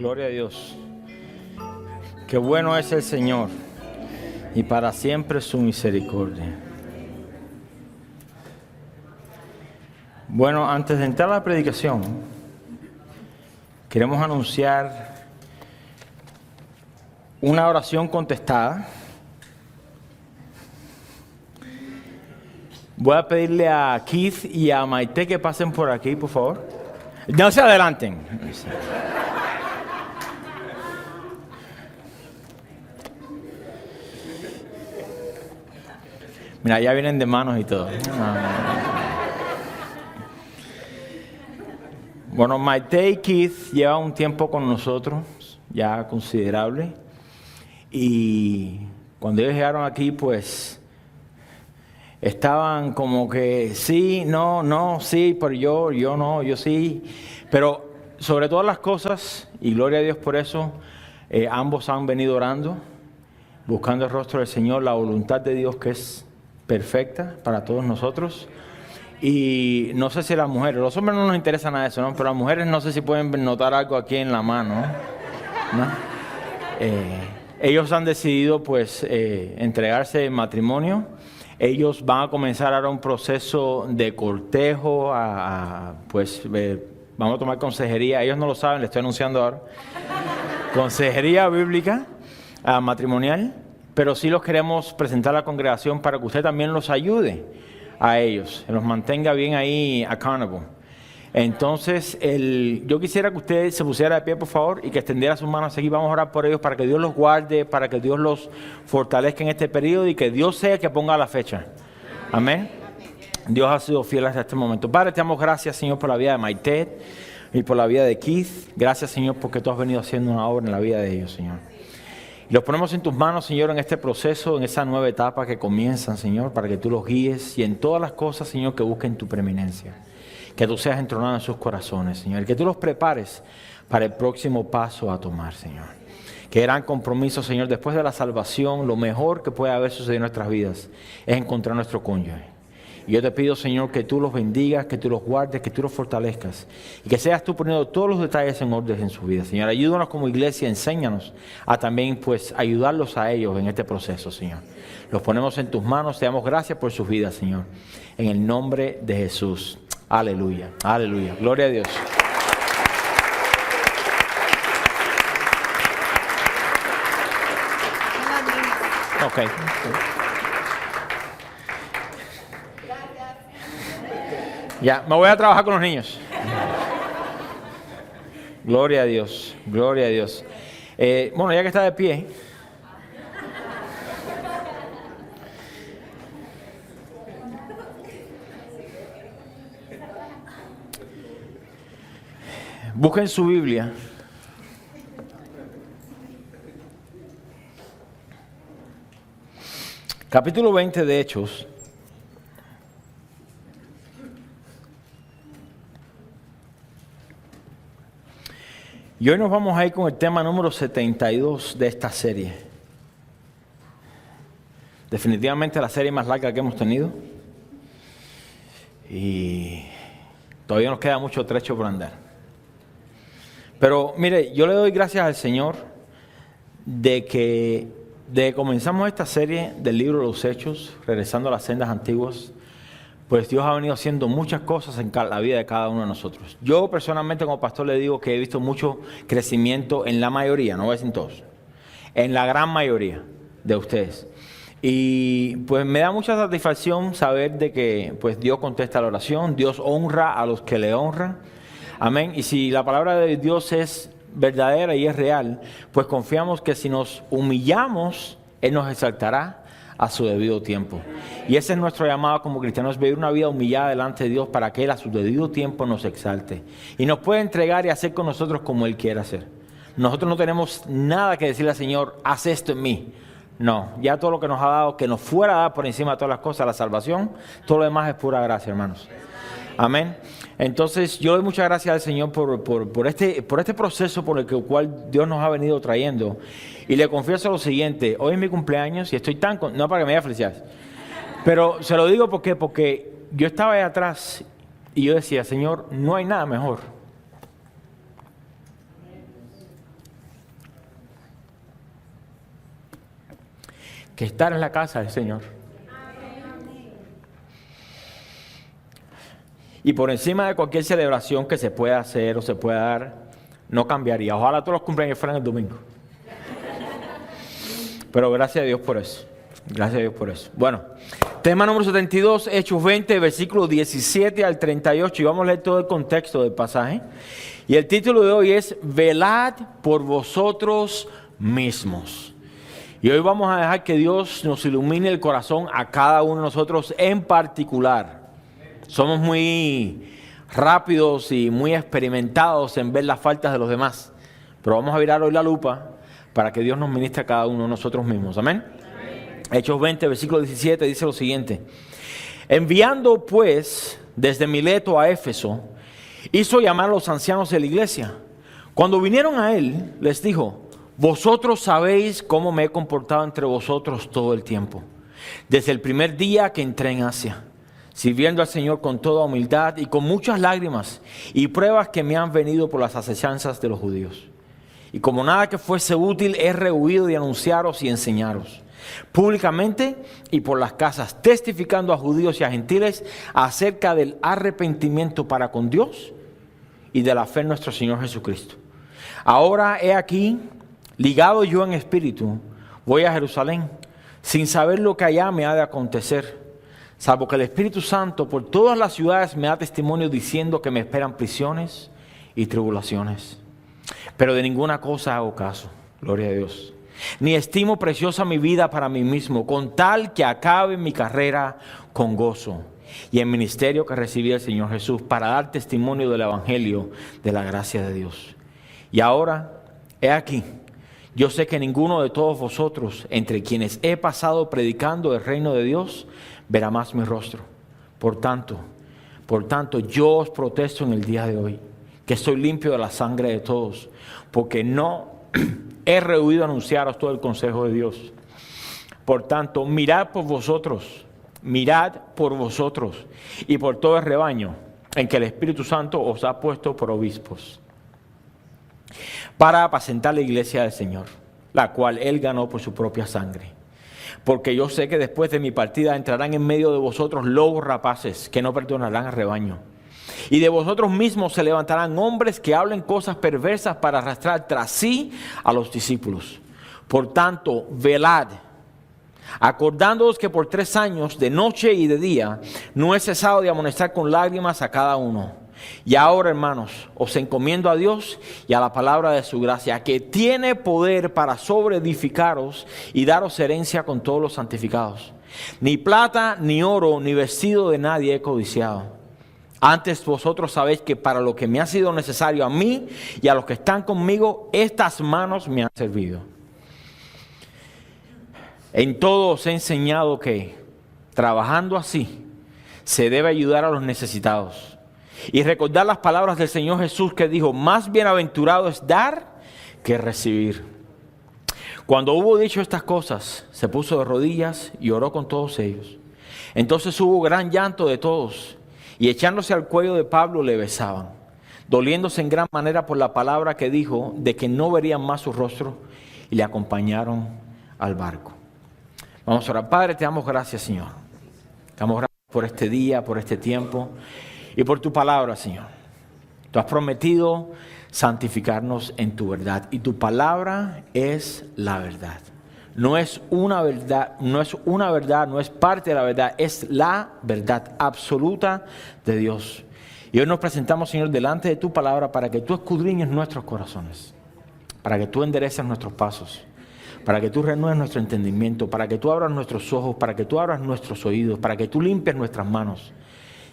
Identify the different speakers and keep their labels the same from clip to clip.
Speaker 1: Gloria a Dios. Qué bueno es el Señor y para siempre su misericordia. Bueno, antes de entrar a la predicación, queremos anunciar una oración contestada. Voy a pedirle a Keith y a Maite que pasen por aquí, por favor. No se adelanten. Mira, ya vienen de manos y todo. Bueno, Maite y Keith llevan un tiempo con nosotros, ya considerable. Y cuando ellos llegaron aquí, pues estaban como que sí, no, sí, pero yo no, yo sí. Pero sobre todas las cosas, y gloria a Dios por eso, ambos han venido orando, buscando el rostro del Señor, la voluntad de Dios que es perfecta para todos nosotros. Y no sé si las mujeres, los hombres no nos interesa nada de eso, ¿no? Pero las mujeres no sé si pueden notar algo aquí en la mano, ¿no? Ellos han decidido pues entregarse en matrimonio. Ellos van a comenzar ahora un proceso de cortejo, vamos a tomar consejería. Ellos no lo saben, le estoy anunciando ahora. Consejería bíblica matrimonial, pero sí los queremos presentar a la congregación para que usted también los ayude a ellos, los mantenga bien ahí accountable. Entonces, yo quisiera que usted se pusiera de pie, por favor, y que extendiera sus manos aquí. Vamos a orar por ellos para que Dios los guarde, para que Dios los fortalezca en este periodo y que Dios sea el que ponga la fecha. Amén. Dios ha sido fiel hasta este momento. Padre, te damos gracias, Señor, por la vida de Maite y por la vida de Keith. Gracias, Señor, porque tú has venido haciendo una obra en la vida de ellos, Señor. Y los ponemos en tus manos, Señor, en este proceso, en esa nueva etapa que comienzan, Señor, para que tú los guíes y en todas las cosas, Señor, que busquen tu preeminencia. Que tú seas entronado en sus corazones, Señor. Que tú los prepares para el próximo paso a tomar, Señor. Que gran compromiso, Señor, después de la salvación, lo mejor que puede haber sucedido en nuestras vidas es encontrar nuestro cónyuge. Y yo te pido, Señor, que tú los bendigas, que tú los guardes, que tú los fortalezcas. Y que seas tú poniendo todos los detalles en orden en su vida. Señor, ayúdanos como iglesia, enséñanos a también, pues, ayudarlos a ellos en este proceso, Señor. Los ponemos en tus manos, te damos gracias por sus vidas, Señor. En el nombre de Jesús. Aleluya, aleluya. Gloria a Dios. Ok. Ya, me voy a trabajar con los niños. Gloria a Dios, gloria a Dios. Bueno, ya que está de pie. Busquen su Biblia. Capítulo 20 de Hechos. Y hoy nos vamos a ir con el tema número 72 de esta serie. Definitivamente la serie más larga que hemos tenido. Y todavía nos queda mucho trecho por andar. Pero mire, yo le doy gracias al Señor de que comenzamos esta serie del libro de los Hechos, regresando a las sendas antiguas, pues Dios ha venido haciendo muchas cosas en la vida de cada uno de nosotros. Yo personalmente como pastor le digo que he visto mucho crecimiento en la mayoría, no voy a decir todos, en la gran mayoría de ustedes. Y pues me da mucha satisfacción saber de que pues Dios contesta la oración, Dios honra a los que le honran. Amén. Y si la palabra de Dios es verdadera y es real, pues confiamos que si nos humillamos, Él nos exaltará a su debido tiempo. Y ese es nuestro llamado como cristianos, vivir una vida humillada delante de Dios para que Él a su debido tiempo nos exalte. Y nos puede entregar y hacer con nosotros como Él quiera hacer. Nosotros no tenemos nada que decirle al Señor, haz esto en mí. No, ya todo lo que nos ha dado, que nos fuera a dar por encima de todas las cosas, la salvación, todo lo demás es pura gracia, hermanos. Amén. Entonces yo doy muchas gracias al Señor por este proceso por el cual Dios nos ha venido trayendo. Y le confieso lo siguiente, hoy es mi cumpleaños y estoy no para que me haya felicidades, pero se lo digo porque yo estaba ahí atrás y yo decía, Señor, no hay nada mejor que estar en la casa del Señor. Y por encima de cualquier celebración que se pueda hacer o se pueda dar, no cambiaría. Ojalá todos los cumpleaños fueran el domingo. Pero gracias a Dios por eso. Gracias a Dios por eso. Bueno, tema número 72, Hechos 20, versículos 17 al 38. Y vamos a leer todo el contexto del pasaje. Y el título de hoy es Velad por vosotros mismos. Y hoy vamos a dejar que Dios nos ilumine el corazón a cada uno de nosotros en particular. Somos muy rápidos y muy experimentados en ver las faltas de los demás. Pero vamos a virar hoy la lupa para que Dios nos ministre a cada uno de nosotros mismos. Amén. Hechos 20, versículo 17 dice lo siguiente. Enviando pues desde Mileto a Éfeso, hizo llamar a los ancianos de la iglesia. Cuando vinieron a él, les dijo: vosotros sabéis cómo me he comportado entre vosotros todo el tiempo, desde el primer día que entré en Asia, sirviendo al Señor con toda humildad y con muchas lágrimas y pruebas que me han venido por las asechanzas de los judíos. Y como nada que fuese útil, he rehuido de anunciaros y enseñaros públicamente y por las casas, testificando a judíos y a gentiles acerca del arrepentimiento para con Dios y de la fe en nuestro Señor Jesucristo. Ahora he aquí, ligado yo en espíritu, voy a Jerusalén, sin saber lo que allá me ha de acontecer, salvo que el Espíritu Santo por todas las ciudades me da testimonio diciendo que me esperan prisiones y tribulaciones. Pero de ninguna cosa hago caso, gloria a Dios. Ni estimo preciosa mi vida para mí mismo, con tal que acabe mi carrera con gozo y el ministerio que recibí del Señor Jesús para dar testimonio del Evangelio de la gracia de Dios. Y ahora, he aquí, yo sé que ninguno de todos vosotros, entre quienes he pasado predicando el reino de Dios, verá más mi rostro. Por tanto, yo os protesto en el día de hoy, que estoy limpio de la sangre de todos, porque no he rehuido anunciaros todo el consejo de Dios. Por tanto, mirad por vosotros y por todo el rebaño en que el Espíritu Santo os ha puesto por obispos, para apacentar la iglesia del Señor, la cual Él ganó por su propia sangre. Porque yo sé que después de mi partida entrarán en medio de vosotros lobos rapaces que no perdonarán al rebaño. Y de vosotros mismos se levantarán hombres que hablen cosas perversas para arrastrar tras sí a los discípulos. Por tanto, velad, acordándoos que por 3 años, de noche y de día, no he cesado de amonestar con lágrimas a cada uno. Y ahora, hermanos, os encomiendo a Dios y a la palabra de su gracia, que tiene poder para sobreedificaros y daros herencia con todos los santificados. Ni plata, ni oro, ni vestido de nadie he codiciado. Antes vosotros sabéis que para lo que me ha sido necesario a mí y a los que están conmigo, estas manos me han servido. En todo os he enseñado que, trabajando así, se debe ayudar a los necesitados. Y recordar las palabras del Señor Jesús que dijo: más bienaventurado es dar que recibir. Cuando hubo dicho estas cosas, se puso de rodillas y oró con todos ellos. Entonces hubo gran llanto de todos, y echándose al cuello de Pablo le besaban, doliéndose en gran manera por la palabra que dijo de que no verían más su rostro, y le acompañaron al barco. Vamos a orar. Padre, te damos gracias, Señor. Te damos gracias por este día, por este tiempo y por tu palabra, Señor. Tú has prometido santificarnos en tu verdad, y tu palabra es la verdad. No es una verdad, no es parte de la verdad, es la verdad absoluta de Dios. Y hoy nos presentamos, Señor, delante de tu palabra para que tú escudriñes nuestros corazones, para que tú endereces nuestros pasos, para que tú renueves nuestro entendimiento, para que tú abras nuestros ojos, para que tú abras nuestros oídos, para que tú limpies nuestras manos.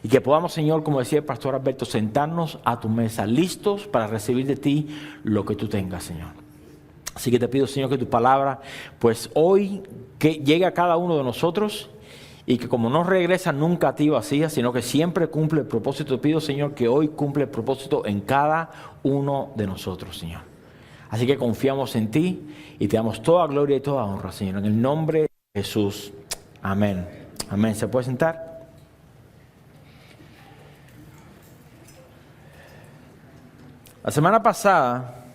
Speaker 1: Y que podamos, Señor, como decía el pastor Alberto, sentarnos a tu mesa, listos para recibir de ti lo que tú tengas, Señor. Así que te pido, Señor, que tu palabra, pues hoy que llegue a cada uno de nosotros, y que como no regresa nunca a ti vacía, sino que siempre cumple el propósito. Te pido, Señor, que hoy cumple el propósito en cada uno de nosotros, Señor. Así que confiamos en ti y te damos toda gloria y toda honra, Señor. En el nombre de Jesús. Amén. Amén. ¿Se puede sentar? La semana pasada,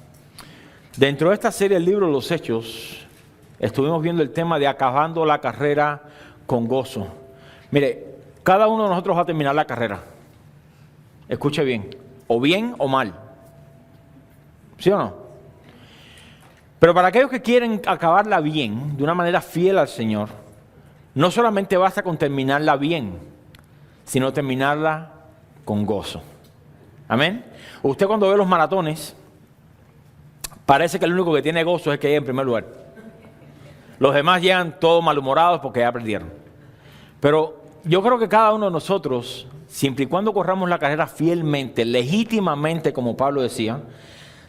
Speaker 1: dentro de esta serie del libro de los Hechos, estuvimos viendo el tema de acabando la carrera con gozo. Mire, cada uno de nosotros va a terminar la carrera. Escuche bien o mal. ¿Sí o no? Pero para aquellos que quieren acabarla bien, de una manera fiel al Señor, no solamente basta con terminarla bien, sino terminarla con gozo. Amén. Usted cuando ve los maratones, parece que el único que tiene gozo es el que llega en primer lugar. Los demás llegan todos malhumorados porque ya perdieron. Pero yo creo que cada uno de nosotros, siempre y cuando corramos la carrera fielmente, legítimamente, como Pablo decía,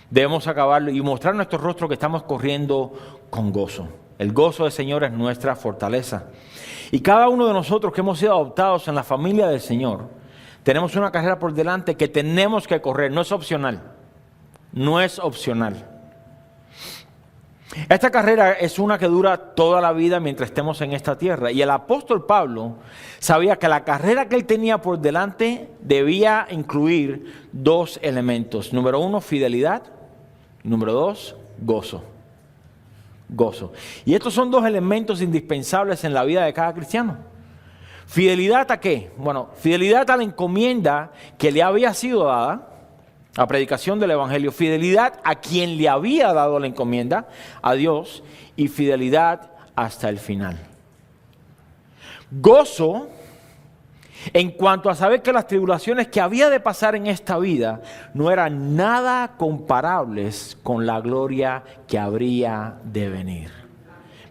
Speaker 1: debemos acabarlo y mostrar nuestro rostro que estamos corriendo con gozo. El gozo del Señor es nuestra fortaleza. Y cada uno de nosotros que hemos sido adoptados en la familia del Señor, tenemos una carrera por delante que tenemos que correr. No es opcional. No es opcional. Esta carrera es una que dura toda la vida mientras estemos en esta tierra. Y el apóstol Pablo sabía que la carrera que él tenía por delante debía incluir dos elementos. Número 1, fidelidad. Número 2, gozo. Gozo. Y estos son dos elementos indispensables en la vida de cada cristiano. ¿Fidelidad a qué? Bueno, fidelidad a la encomienda que le había sido dada, a predicación del Evangelio. Fidelidad a quien le había dado la encomienda, a Dios. Y fidelidad hasta el final. Gozo en cuanto a saber que las tribulaciones que había de pasar en esta vida no eran nada comparables con la gloria que habría de venir.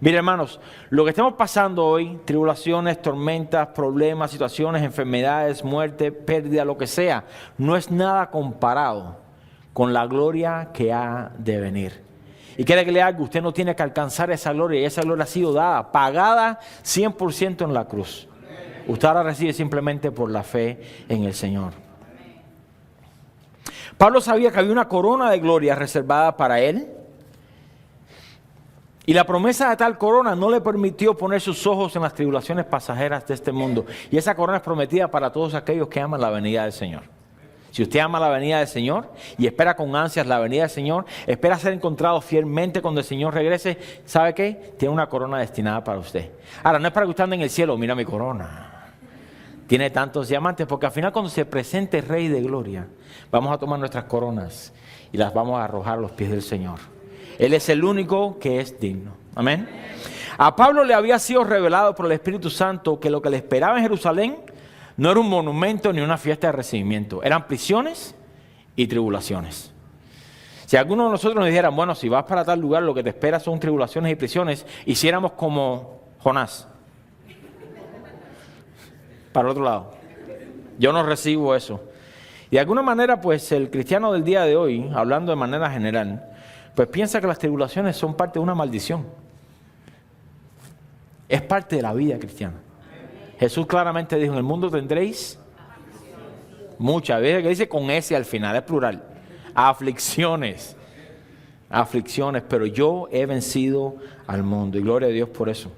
Speaker 1: Mire, hermanos, lo que estamos pasando hoy, tribulaciones, tormentas, problemas, situaciones, enfermedades, muerte, pérdida, lo que sea, no es nada comparado con la gloria que ha de venir. Y quiere que le haga, usted no tiene que alcanzar esa gloria, y esa gloria ha sido dada, pagada 100% en la cruz. Usted ahora recibe simplemente por la fe en el Señor. Pablo sabía que había una corona de gloria reservada para él. Y la promesa de tal corona no le permitió poner sus ojos en las tribulaciones pasajeras de este mundo. Y esa corona es prometida para todos aquellos que aman la venida del Señor. Si usted ama la venida del Señor y espera con ansias la venida del Señor, espera ser encontrado fielmente cuando el Señor regrese, ¿sabe qué? Tiene una corona destinada para usted. Ahora, no es para que usted ande en el cielo, mira mi corona. Tiene tantos diamantes, porque al final cuando se presente el Rey de Gloria, vamos a tomar nuestras coronas y las vamos a arrojar a los pies del Señor. Él es el único que es digno. Amén. A Pablo le había sido revelado por el Espíritu Santo que lo que le esperaba en Jerusalén no era un monumento ni una fiesta de recibimiento. Eran prisiones y tribulaciones. Si alguno de nosotros nos dijera, bueno, si vas para tal lugar lo que te espera son tribulaciones y prisiones, hiciéramos como Jonás. Para el otro lado. Yo no recibo eso. Y de alguna manera, pues el cristiano del día de hoy, hablando de manera general, pues piensa que las tribulaciones son parte de una maldición. Es parte de la vida cristiana. Jesús claramente dijo, en el mundo tendréis muchas veces, que dice con S al final, es plural. Aflicciones. Aflicciones, pero yo he vencido al mundo. Y gloria a Dios por eso.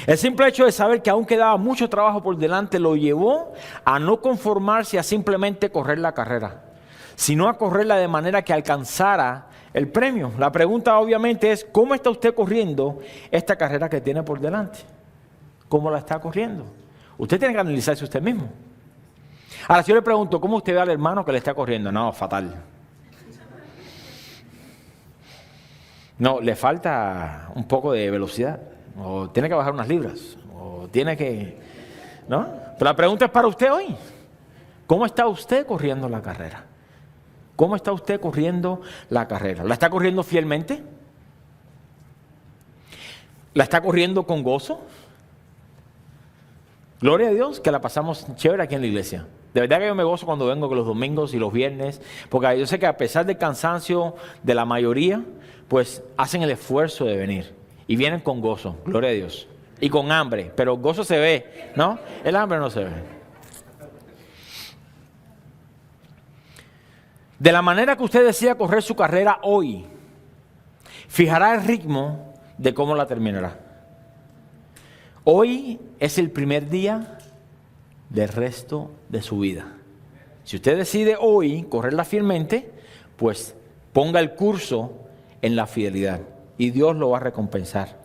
Speaker 1: El simple hecho de saber que aún quedaba mucho trabajo por delante lo llevó a no conformarse a simplemente correr la carrera, sino a correrla de manera que alcanzara el premio. La pregunta obviamente es, ¿cómo está usted corriendo esta carrera que tiene por delante? ¿Cómo la está corriendo? Usted tiene que analizarse usted mismo. Ahora, si yo le pregunto, ¿cómo usted ve al hermano que le está corriendo? No, fatal. No, le falta un poco de velocidad. O tiene que bajar unas libras. O tiene que... ¿no? Pero la pregunta es para usted hoy. ¿Cómo está usted corriendo la carrera? ¿Cómo está usted corriendo la carrera? ¿La está corriendo fielmente? ¿La está corriendo con gozo? Gloria a Dios que la pasamos chévere aquí en la iglesia. De verdad que yo me gozo cuando vengo los domingos y los viernes, porque yo sé que a pesar del cansancio de la mayoría, pues hacen el esfuerzo de venir y vienen con gozo, gloria a Dios, y con hambre, pero gozo se ve, ¿no? El hambre no se ve. De la manera que usted decida correr su carrera hoy, fijará el ritmo de cómo la terminará. Hoy es el primer día del resto de su vida. Si usted decide hoy correrla fielmente, pues ponga el curso en la fidelidad. y Dios lo va a recompensar.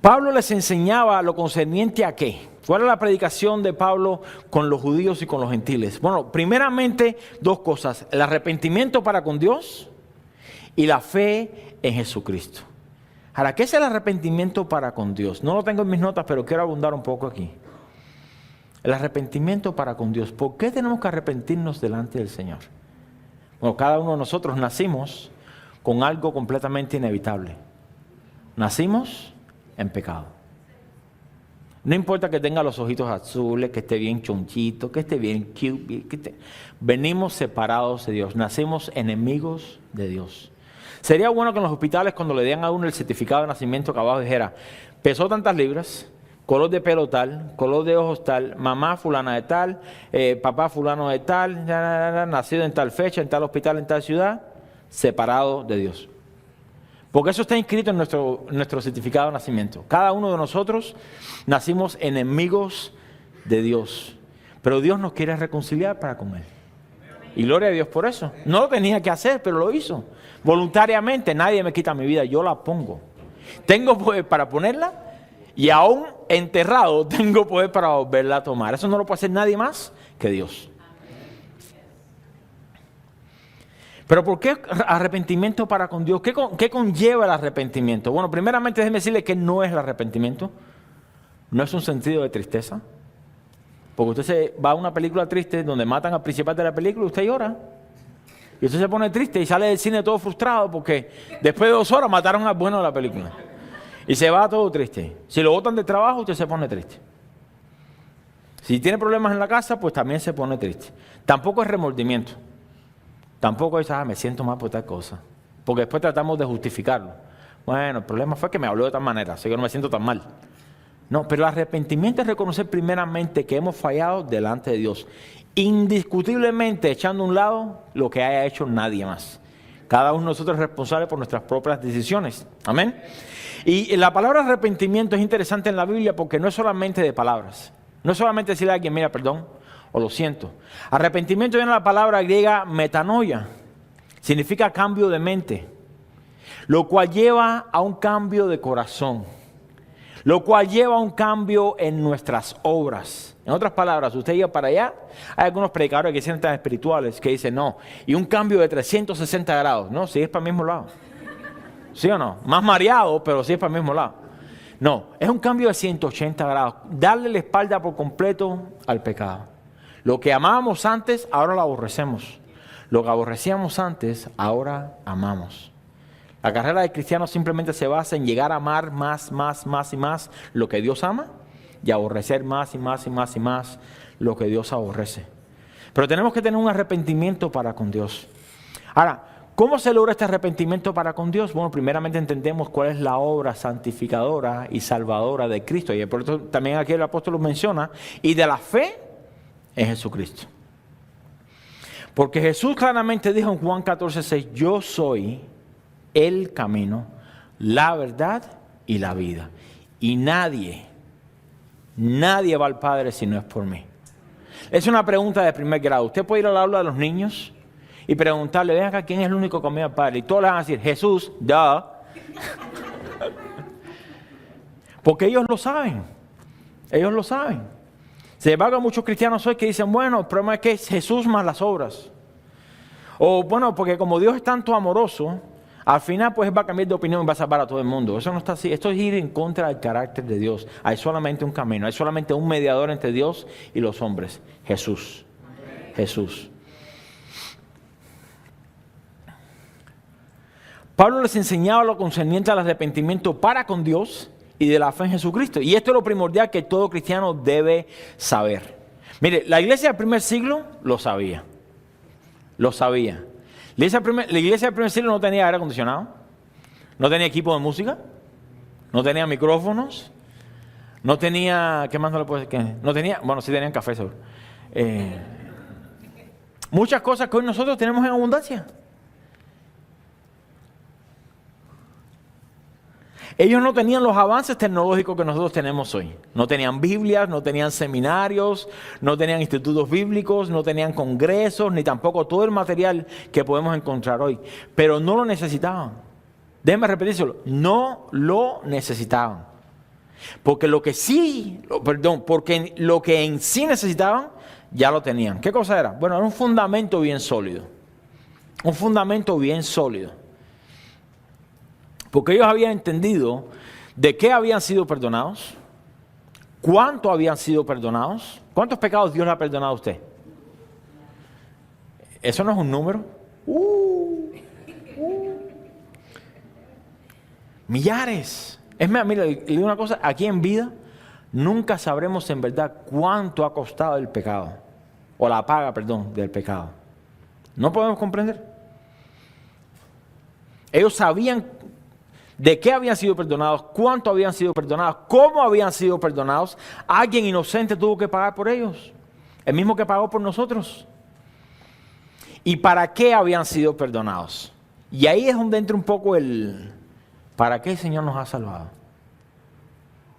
Speaker 1: Pablo les enseñaba lo concerniente a qué. ¿Cuál era la predicación de Pablo con los judíos y con los gentiles? Bueno, primeramente dos cosas: el arrepentimiento para con Dios y la fe en Jesucristo. Ahora, ¿qué es el arrepentimiento para con Dios? No lo tengo en mis notas, pero quiero abundar un poco aquí. El arrepentimiento para con Dios. ¿Por qué tenemos que arrepentirnos delante del Señor? Bueno, cada uno de nosotros nacimos con algo completamente inevitable. Nacimos en pecado. No importa que tenga los ojitos azules, que esté bien chonchito, que esté bien cute. Venimos separados de Dios. Nacimos enemigos de Dios. Sería bueno que en los hospitales, cuando le den a uno el certificado de nacimiento, que abajo dijera: pesó tantas libras, color de pelo tal, color de ojos tal, mamá fulana de tal, papá fulano de tal, nacido en tal fecha, en tal hospital, en tal ciudad, separado de Dios. Porque eso está inscrito en nuestro certificado de nacimiento. Cada uno de nosotros nacimos enemigos de Dios. Pero Dios nos quiere reconciliar para con Él. Y gloria a Dios por eso. No lo tenía que hacer, pero lo hizo. Voluntariamente, nadie me quita mi vida, yo la pongo. Tengo poder para ponerla y aún enterrado tengo poder para volverla a tomar. Eso no lo puede hacer nadie más que Dios. Pero ¿por qué arrepentimiento para con Dios? ¿Qué conlleva el arrepentimiento? Bueno, primeramente déjeme decirle que no es el arrepentimiento. No es un sentido de tristeza. Porque usted se va a una película triste donde matan al principal de la película y usted llora. Y usted se pone triste y sale del cine todo frustrado porque después de 2 horas mataron al bueno de la película. Y se va todo triste. Si lo botan de trabajo, usted se pone triste. Si tiene problemas en la casa, pues también se pone triste. Tampoco es remordimiento. Tampoco es, me siento mal por tal cosa. Porque después tratamos de justificarlo. Bueno, el problema fue que me habló de tal manera, así que no me siento tan mal. No, pero el arrepentimiento es reconocer primeramente que hemos fallado delante de Dios. Indiscutiblemente echando a un lado lo que haya hecho nadie más. Cada uno de nosotros es responsable por nuestras propias decisiones. Amén. Y la palabra arrepentimiento es interesante en la Biblia porque no es solamente de palabras. No es solamente decirle a alguien, mira, perdón, o lo siento. Arrepentimiento viene de la palabra griega metanoia. Significa cambio de mente. Lo cual lleva a un cambio de corazón. Lo cual lleva a un cambio en nuestras obras. En otras palabras, usted iba para allá. Hay algunos predicadores que dicen tan espirituales que dicen no. Y un cambio de 360 grados. No, sí es para el mismo lado. ¿Sí o no? Más mareado, pero sí es para el mismo lado. No, es un cambio de 180 grados. Darle la espalda por completo al pecado. Lo que amábamos antes, ahora lo aborrecemos. Lo que aborrecíamos antes, ahora amamos. La carrera del cristiano simplemente se basa en llegar a amar más y más lo que Dios ama y aborrecer más y más lo que Dios aborrece. Pero tenemos que tener un arrepentimiento para con Dios. Ahora, ¿cómo se logra este arrepentimiento para con Dios? Bueno, primeramente entendemos cuál es la obra santificadora y salvadora de Cristo. Y por eso también aquí el apóstol lo menciona. Y de la fe en Jesucristo. Porque Jesús claramente dijo en Juan 14:6, yo soy el camino, la verdad y la vida. Y nadie va al Padre si no es por mí. Es una pregunta de primer grado. Usted puede ir al aula de los niños y preguntarle, ven acá, ¿quién es el único camino al Padre? Y todos le van a decir, Jesús, Porque ellos lo saben. Ellos lo saben. Sin embargo, muchos cristianos hoy que dicen, bueno, el problema es que es Jesús más las obras. O bueno, porque como Dios es tanto amoroso, al final pues va a cambiar de opinión y va a salvar a todo el mundo. Eso no está así. Esto es ir en contra del carácter de Dios. Hay solamente un camino. Hay solamente un mediador entre Dios y los hombres. Jesús. Jesús. Pablo les enseñaba lo concerniente al arrepentimiento para con Dios y de la fe en Jesucristo. Y esto es lo primordial que todo cristiano debe saber. Mire, la iglesia del primer siglo lo sabía. Lo sabía. La iglesia del primer siglo no tenía aire acondicionado, no tenía equipo de música, no tenía micrófonos, no tenía, ¿qué más no le puedo decir? No tenía, bueno, sí tenían café seguro. Muchas cosas que hoy nosotros tenemos en abundancia. Ellos no tenían los avances tecnológicos que nosotros tenemos hoy. No tenían Biblias, no tenían seminarios, no tenían institutos bíblicos, no tenían congresos, ni tampoco todo el material que podemos encontrar hoy. Pero no lo necesitaban. Déjenme repetírselo, no lo necesitaban. Porque porque lo que en sí necesitaban, ya lo tenían. ¿Qué cosa era? Bueno, era un fundamento bien sólido. Un fundamento bien sólido. Porque ellos habían entendido de qué habían sido perdonados, cuánto habían sido perdonados, cuántos pecados Dios le ha perdonado a usted. Eso no es un número. Millares. Es más, mira, le digo una cosa, aquí en vida nunca sabremos en verdad cuánto ha costado el pecado, o la paga, perdón, del pecado. No podemos comprender. Ellos sabían de qué habían sido perdonados, cuánto habían sido perdonados, cómo habían sido perdonados. Alguien inocente tuvo que pagar por ellos, el mismo que pagó por nosotros. ¿Y para qué habían sido perdonados? Y ahí es donde entra un poco el ¿para qué el Señor nos ha salvado?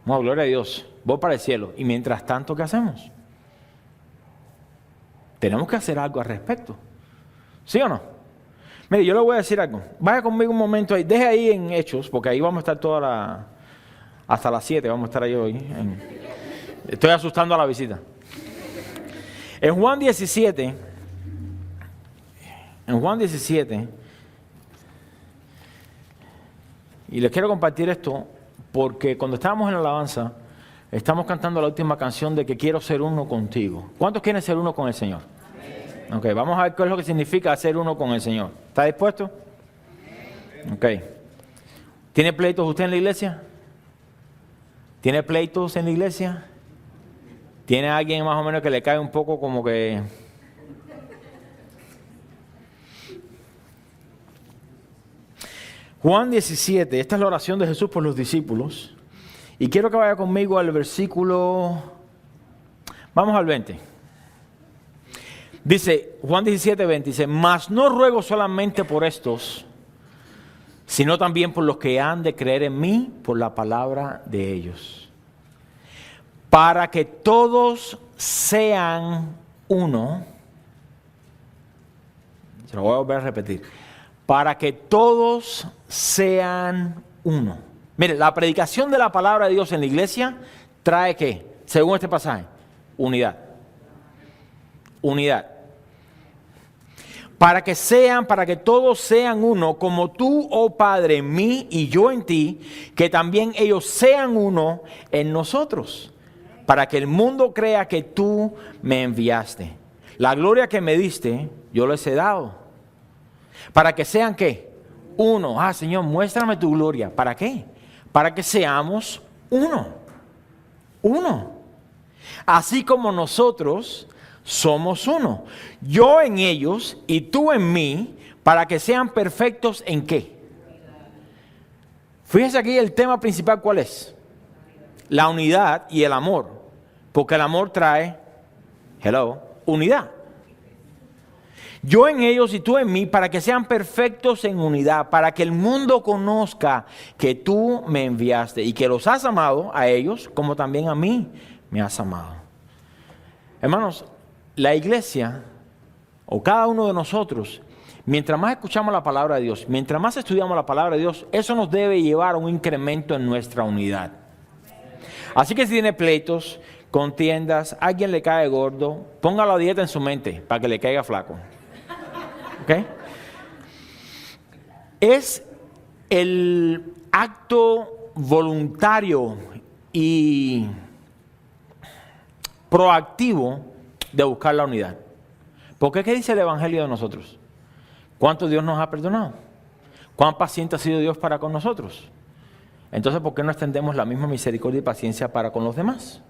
Speaker 1: No, gloria a Dios, voy para el cielo. Y mientras tanto, ¿qué hacemos? Tenemos que hacer algo al respecto. ¿Sí o no? Mire, yo le voy a decir algo. Vaya conmigo un momento ahí. Deje ahí en Hechos, porque ahí vamos a estar hasta las 7. Vamos a estar ahí hoy. Estoy asustando a la visita. En Juan 17. Y les quiero compartir esto, porque cuando estábamos en la alabanza, estamos cantando la última canción de que quiero ser uno contigo. ¿Cuántos quieren ser uno con el Señor? Ok, vamos a ver qué es lo que significa ser uno con el Señor. ¿Está dispuesto? Ok. ¿Tiene pleitos usted en la iglesia? ¿Tiene pleitos en la iglesia? ¿Tiene alguien más o menos que le cae un poco como que... Juan 17, esta es la oración de Jesús por los discípulos. Y quiero que vaya conmigo al versículo... Vamos al 20. Dice, Juan 17, 20, dice, mas no ruego solamente por estos, sino también por los que han de creer en mí por la palabra de ellos, para que todos sean uno. Se lo voy a volver a repetir. Para que todos sean uno. Mire, la predicación de la palabra de Dios en la iglesia trae ¿qué? Según este pasaje, unidad. Unidad. Para que todos sean uno, como tú, oh Padre, en mí y yo en ti, que también ellos sean uno en nosotros, para que el mundo crea que tú me enviaste. La gloria que me diste, yo les he dado. Para que sean ¿qué? Uno. Ah, Señor, muéstrame tu gloria. ¿Para qué? Para que seamos uno. Uno. Así como nosotros somos uno. Yo en ellos y tú en mí, para que sean perfectos ¿en qué? Fíjense aquí el tema principal, ¿cuál es? La unidad y el amor. Porque el amor trae, unidad. Yo en ellos y tú en mí, para que sean perfectos en unidad, para que el mundo conozca que tú me enviaste y que los has amado a ellos, como también a mí me has amado. Hermanos, la iglesia, o cada uno de nosotros, mientras más escuchamos la palabra de Dios, mientras más estudiamos la palabra de Dios, eso nos debe llevar a un incremento en nuestra unidad. Así que si tiene pleitos, contiendas, alguien le cae gordo, ponga la dieta en su mente para que le caiga flaco. ¿Ok? Es el acto voluntario y proactivo de buscar la unidad. ¿Por qué dice el Evangelio de nosotros? ¿Cuánto Dios nos ha perdonado? ¿Cuán paciente ha sido Dios para con nosotros? Entonces, ¿por qué no extendemos la misma misericordia y paciencia para con los demás?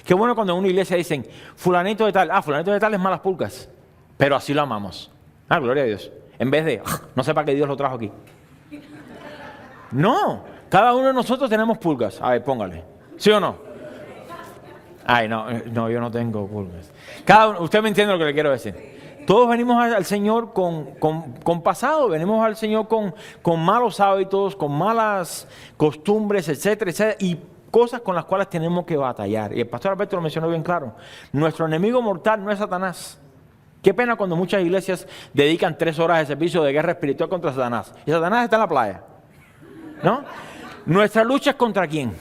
Speaker 1: Qué bueno cuando en una iglesia dicen, fulanito de tal, fulanito de tal es malas pulgas, pero así lo amamos. Gloria a Dios. En vez de, no sé para qué Dios lo trajo aquí. No, cada uno de nosotros tenemos pulgas. A ver, póngale. ¿Sí o no? No, yo no tengo pulgas. Usted me entiende lo que le quiero decir. Todos venimos al Señor con pasado, venimos al Señor con malos hábitos, con malas costumbres, etcétera, etcétera, y cosas con las cuales tenemos que batallar. Y el pastor Alberto lo mencionó bien claro. Nuestro enemigo mortal no es Satanás. Qué pena cuando muchas iglesias dedican 3 horas de servicio de guerra espiritual contra Satanás. Y Satanás está en la playa, ¿no? Nuestra lucha es ¿contra quién?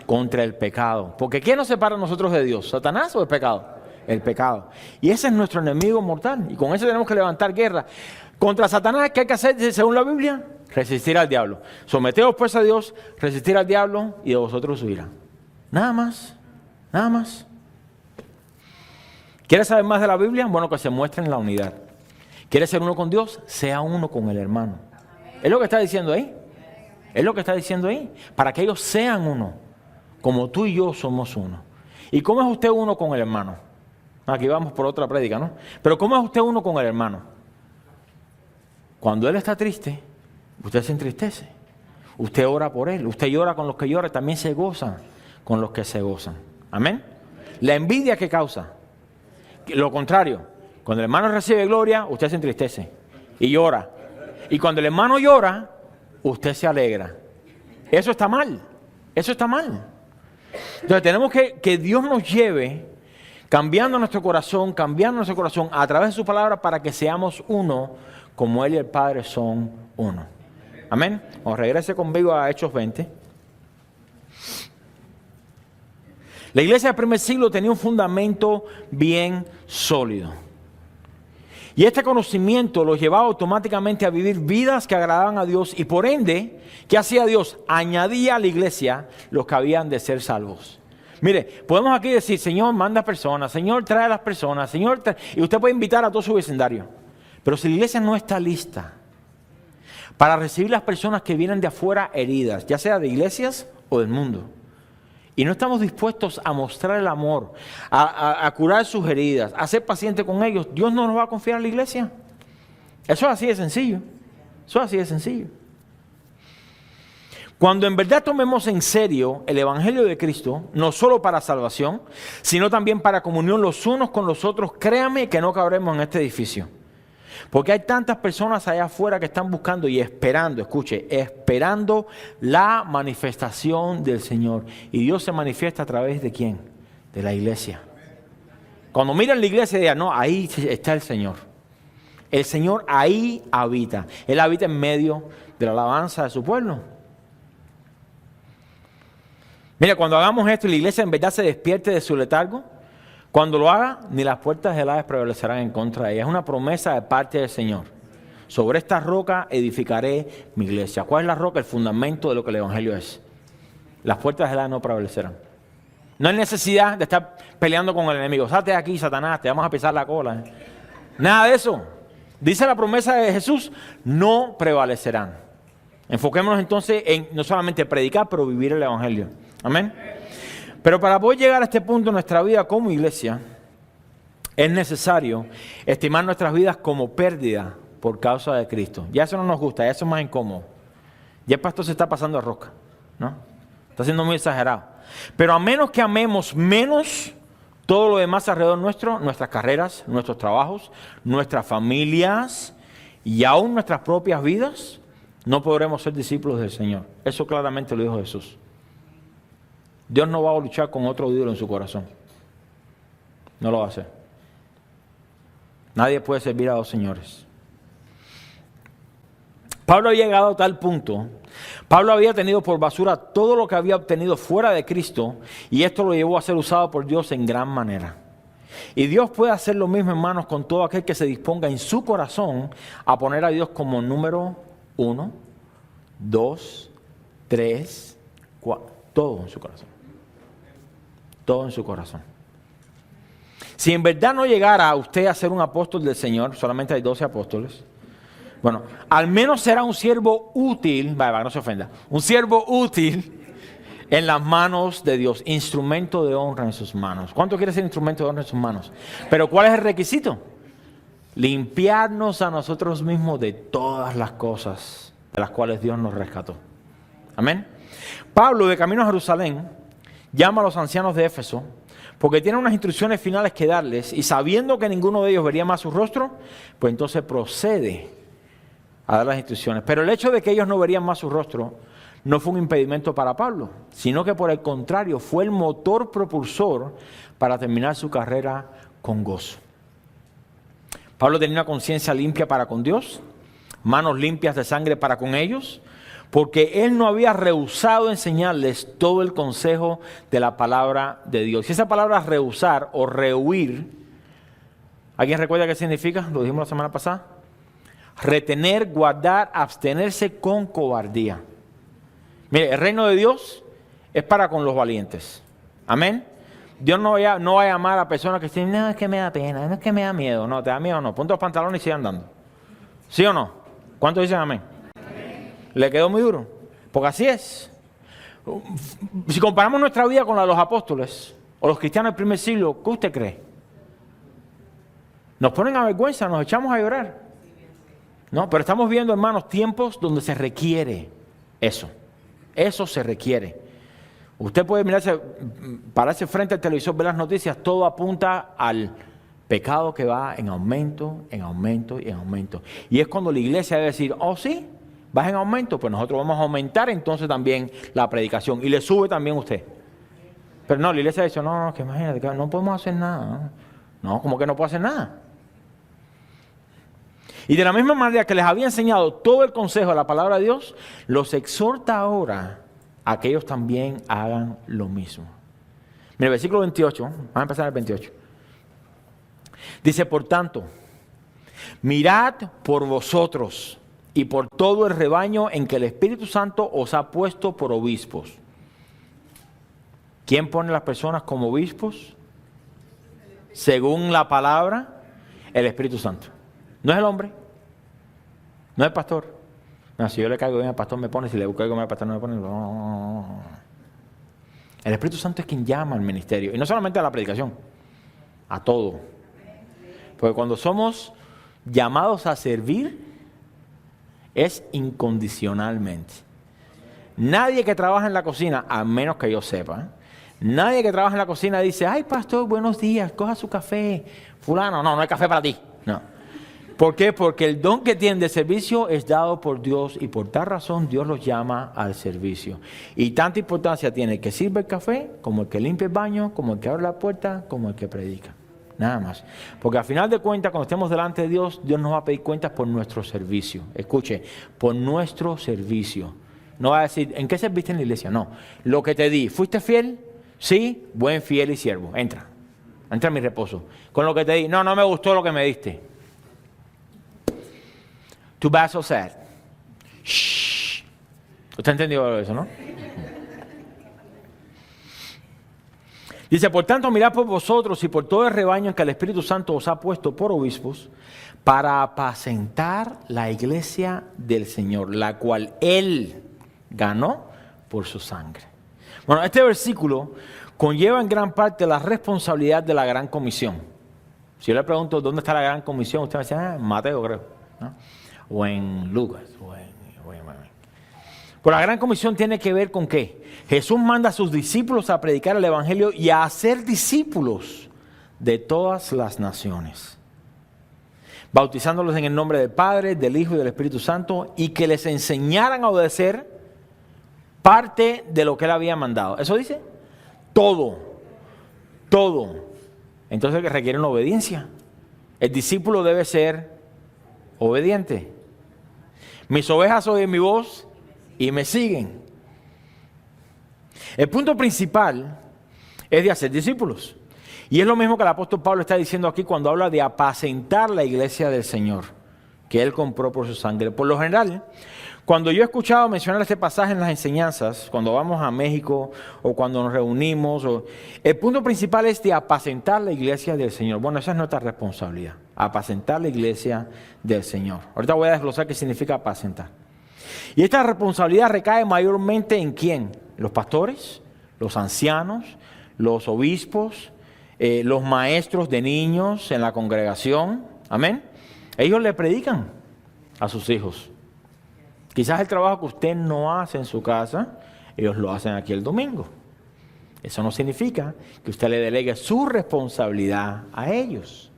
Speaker 1: Contra el pecado. Porque ¿quién nos separa a nosotros de Dios? ¿Satanás o el pecado? El pecado. Y ese es nuestro enemigo mortal. Y con ese tenemos que levantar guerra. Contra Satanás, ¿qué hay que hacer según la Biblia? Resistir al diablo. Someteos pues a Dios, resistir al diablo y de vosotros huirá. Nada más. Nada más. ¿Quieres saber más de la Biblia? Bueno, que se muestre en la unidad. ¿Quieres ser uno con Dios? Sea uno con el hermano. ¿Es lo que está diciendo ahí? Es lo que está diciendo ahí. Para que ellos sean uno. Como tú y yo somos uno. ¿Y cómo es usted uno con el hermano? Aquí vamos por otra prédica, ¿no? Pero ¿cómo es usted uno con el hermano? Cuando él está triste, usted se entristece. Usted ora por él. Usted llora con los que lloran. También se goza con los que se gozan. Amén. La envidia que causa. Lo contrario. Cuando el hermano recibe gloria, usted se entristece y llora. Y cuando el hermano llora, usted se alegra. Eso está mal. Eso está mal. Entonces tenemos que Dios nos lleve cambiando nuestro corazón a través de su palabra para que seamos uno como Él y el Padre son uno. Amén. O regrese conmigo a Hechos 20. La iglesia del primer siglo tenía un fundamento bien sólido. Y este conocimiento los llevaba automáticamente a vivir vidas que agradaban a Dios y por ende, ¿qué hacía Dios? Añadía a la iglesia los que habían de ser salvos. Mire, podemos aquí decir, Señor, manda personas, Señor, trae a las personas, Señor, y usted puede invitar a todo su vecindario. Pero si la iglesia no está lista para recibir las personas que vienen de afuera heridas, ya sea de iglesias o del mundo, y no estamos dispuestos a mostrar el amor, a curar sus heridas, a ser paciente con ellos, Dios no nos va a confiar a la iglesia. Eso es así de sencillo. Eso es así de sencillo. Cuando en verdad tomemos en serio el Evangelio de Cristo, no solo para salvación, sino también para comunión los unos con los otros, créame que no cabremos en este edificio. Porque hay tantas personas allá afuera que están buscando y esperando, escuche, esperando la manifestación del Señor. Y Dios se manifiesta a través de ¿quién? De la iglesia. Cuando miran la iglesia, digan, no, ahí está el Señor. El Señor ahí habita. Él habita en medio de la alabanza de su pueblo. Mira, cuando hagamos esto y la iglesia en verdad se despierte de su letargo, cuando lo haga, ni las puertas del Hades prevalecerán en contra de ella. Es una promesa de parte del Señor. Sobre esta roca edificaré mi iglesia. ¿Cuál es la roca? El fundamento de lo que el Evangelio es. Las puertas del Hades no prevalecerán. No hay necesidad de estar peleando con el enemigo. Salte de aquí, Satanás, te vamos a pisar la cola. Nada de eso. Dice la promesa de Jesús, no prevalecerán. Enfoquémonos entonces en no solamente predicar, pero vivir el Evangelio. Amén. Pero para poder llegar a este punto en nuestra vida como iglesia, es necesario estimar nuestras vidas como pérdida por causa de Cristo. Ya eso no nos gusta, ya eso es más incómodo. Ya el pastor se está pasando a rosca, ¿no? Está siendo muy exagerado. Pero a menos que amemos menos todo lo demás alrededor nuestro, nuestras carreras, nuestros trabajos, nuestras familias y aún nuestras propias vidas, no podremos ser discípulos del Señor. Eso claramente lo dijo Jesús. Dios no va a luchar con otro ídolo en su corazón. No lo va a hacer. Nadie puede servir a dos señores. Pablo había llegado a tal punto. Pablo había tenido por basura todo lo que había obtenido fuera de Cristo y esto lo llevó a ser usado por Dios en gran manera. Y Dios puede hacer lo mismo, hermanos, con todo aquel que se disponga en su corazón a poner a Dios como número 1, 2, 3, 4, todo en su corazón. Todo en su corazón. Si en verdad no llegara a usted a ser un apóstol del Señor, solamente hay 12 apóstoles, bueno, al menos será un siervo útil, vaya, no se ofenda, un siervo útil en las manos de Dios, instrumento de honra en sus manos. ¿Cuánto quiere ser instrumento de honra en sus manos? Pero ¿cuál es el requisito? Limpiarnos a nosotros mismos de todas las cosas de las cuales Dios nos rescató. Amén. Pablo, de camino a Jerusalén, llama a los ancianos de Éfeso porque tiene unas instrucciones finales que darles, y sabiendo que ninguno de ellos vería más su rostro, pues entonces procede a dar las instrucciones. Pero el hecho de que ellos no verían más su rostro no fue un impedimento para Pablo, sino que por el contrario fue el motor propulsor para terminar su carrera con gozo. Pablo tenía una conciencia limpia para con Dios, manos limpias de sangre para con ellos, porque él no había rehusado enseñarles todo el consejo de la palabra de Dios. Y esa palabra rehusar o rehuir, ¿alguien recuerda qué significa? Lo dijimos la semana pasada. Retener, guardar, abstenerse con cobardía. Mire, el reino de Dios es para con los valientes. Amén. Dios no va a llamar a personas que dicen, no, es que me da pena, no es que me da miedo. No, te da miedo o no. Ponte los pantalones y sigue andando. ¿Sí o no? ¿Cuántos dicen amén? Amén. ¿Le quedó muy duro? Porque así es. Si comparamos nuestra vida con la de los apóstoles o los cristianos del primer siglo, ¿qué usted cree? Nos ponen a vergüenza, nos echamos a llorar. No, pero estamos viendo, hermanos, tiempos donde se requiere eso. Eso se requiere. Usted puede pararse frente al televisor, ver las noticias, todo apunta al pecado que va en aumento, en aumento y en aumento. Y es cuando la iglesia debe decir, oh sí, vas en aumento, pues nosotros vamos a aumentar entonces también la predicación. Y le sube también usted. Pero no, la iglesia dice, no, que imagínate, que no podemos hacer nada. No, ¿cómo que no puedo hacer nada? Y de la misma manera que les había enseñado todo el consejo de la palabra de Dios, los exhorta ahora a que ellos también hagan lo mismo. Mira, el versículo 28, vamos a empezar el 28. Dice, por tanto, mirad por vosotros y por todo el rebaño en que el Espíritu Santo os ha puesto por obispos. ¿Quién pone a las personas como obispos? Según la palabra, el Espíritu Santo. No es el hombre, no es el pastor. No, si yo le caigo bien al pastor me pone, si le caigo bien al pastor no me pone. No. El Espíritu Santo es quien llama al ministerio. Y no solamente a la predicación, a todo. Porque cuando somos llamados a servir, es incondicionalmente. Nadie que trabaja en la cocina, a menos que yo sepa, nadie que trabaja en la cocina dice, ay pastor, buenos días, coja su café. Fulano, no hay café para ti. No. ¿Por qué? Porque el don que tienen de servicio es dado por Dios y por tal razón Dios los llama al servicio. Y tanta importancia tiene el que sirve el café, como el que limpia el baño, como el que abre la puerta, como el que predica. Nada más. Porque al final de cuentas, cuando estemos delante de Dios, Dios nos va a pedir cuentas por nuestro servicio. Escuche, por nuestro servicio. No va a decir, ¿en qué serviste en la iglesia? No. Lo que te di, ¿fuiste fiel? Sí, buen, fiel y siervo. Entra en mi reposo. Con lo que te di, no me gustó lo que me diste. Too bad, so sad. Shh. ¿Usted entendió eso, no? Dice, por tanto, mirad por vosotros y por todo el rebaño en que el Espíritu Santo os ha puesto por obispos para apacentar la iglesia del Señor, la cual Él ganó por su sangre. Bueno, este versículo conlleva en gran parte la responsabilidad de la gran comisión. Si yo le pregunto dónde está la gran comisión, usted me dice, en Mateo creo, ¿no? O en Lucas, Pues la gran comisión tiene que ver con qué. Jesús manda a sus discípulos a predicar el evangelio y a hacer discípulos de todas las naciones, bautizándolos en el nombre del Padre, del Hijo y del Espíritu Santo, y que les enseñaran a obedecer parte de lo que Él había mandado. ¿Eso dice? Todo. Entonces que requiere una obediencia. El discípulo debe ser obediente. Mis ovejas oyen mi voz y me siguen. El punto principal es de hacer discípulos. Y es lo mismo que el apóstol Pablo está diciendo aquí cuando habla de apacentar la iglesia del Señor, que Él compró por su sangre. Por lo general, cuando yo he escuchado mencionar este pasaje en las enseñanzas, cuando vamos a México o cuando nos reunimos, el punto principal es de apacentar la iglesia del Señor. Bueno, esa es nuestra responsabilidad, apacentar la iglesia del Señor. Ahorita voy a desglosar qué significa apacentar. Y esta responsabilidad recae mayormente ¿en quién? Los pastores, los ancianos, los obispos, los maestros de niños en la congregación. Amén. Ellos le predican a sus hijos. Quizás el trabajo que usted no hace en su casa, ellos lo hacen aquí el domingo. Eso no significa que usted le delegue su responsabilidad a ellos.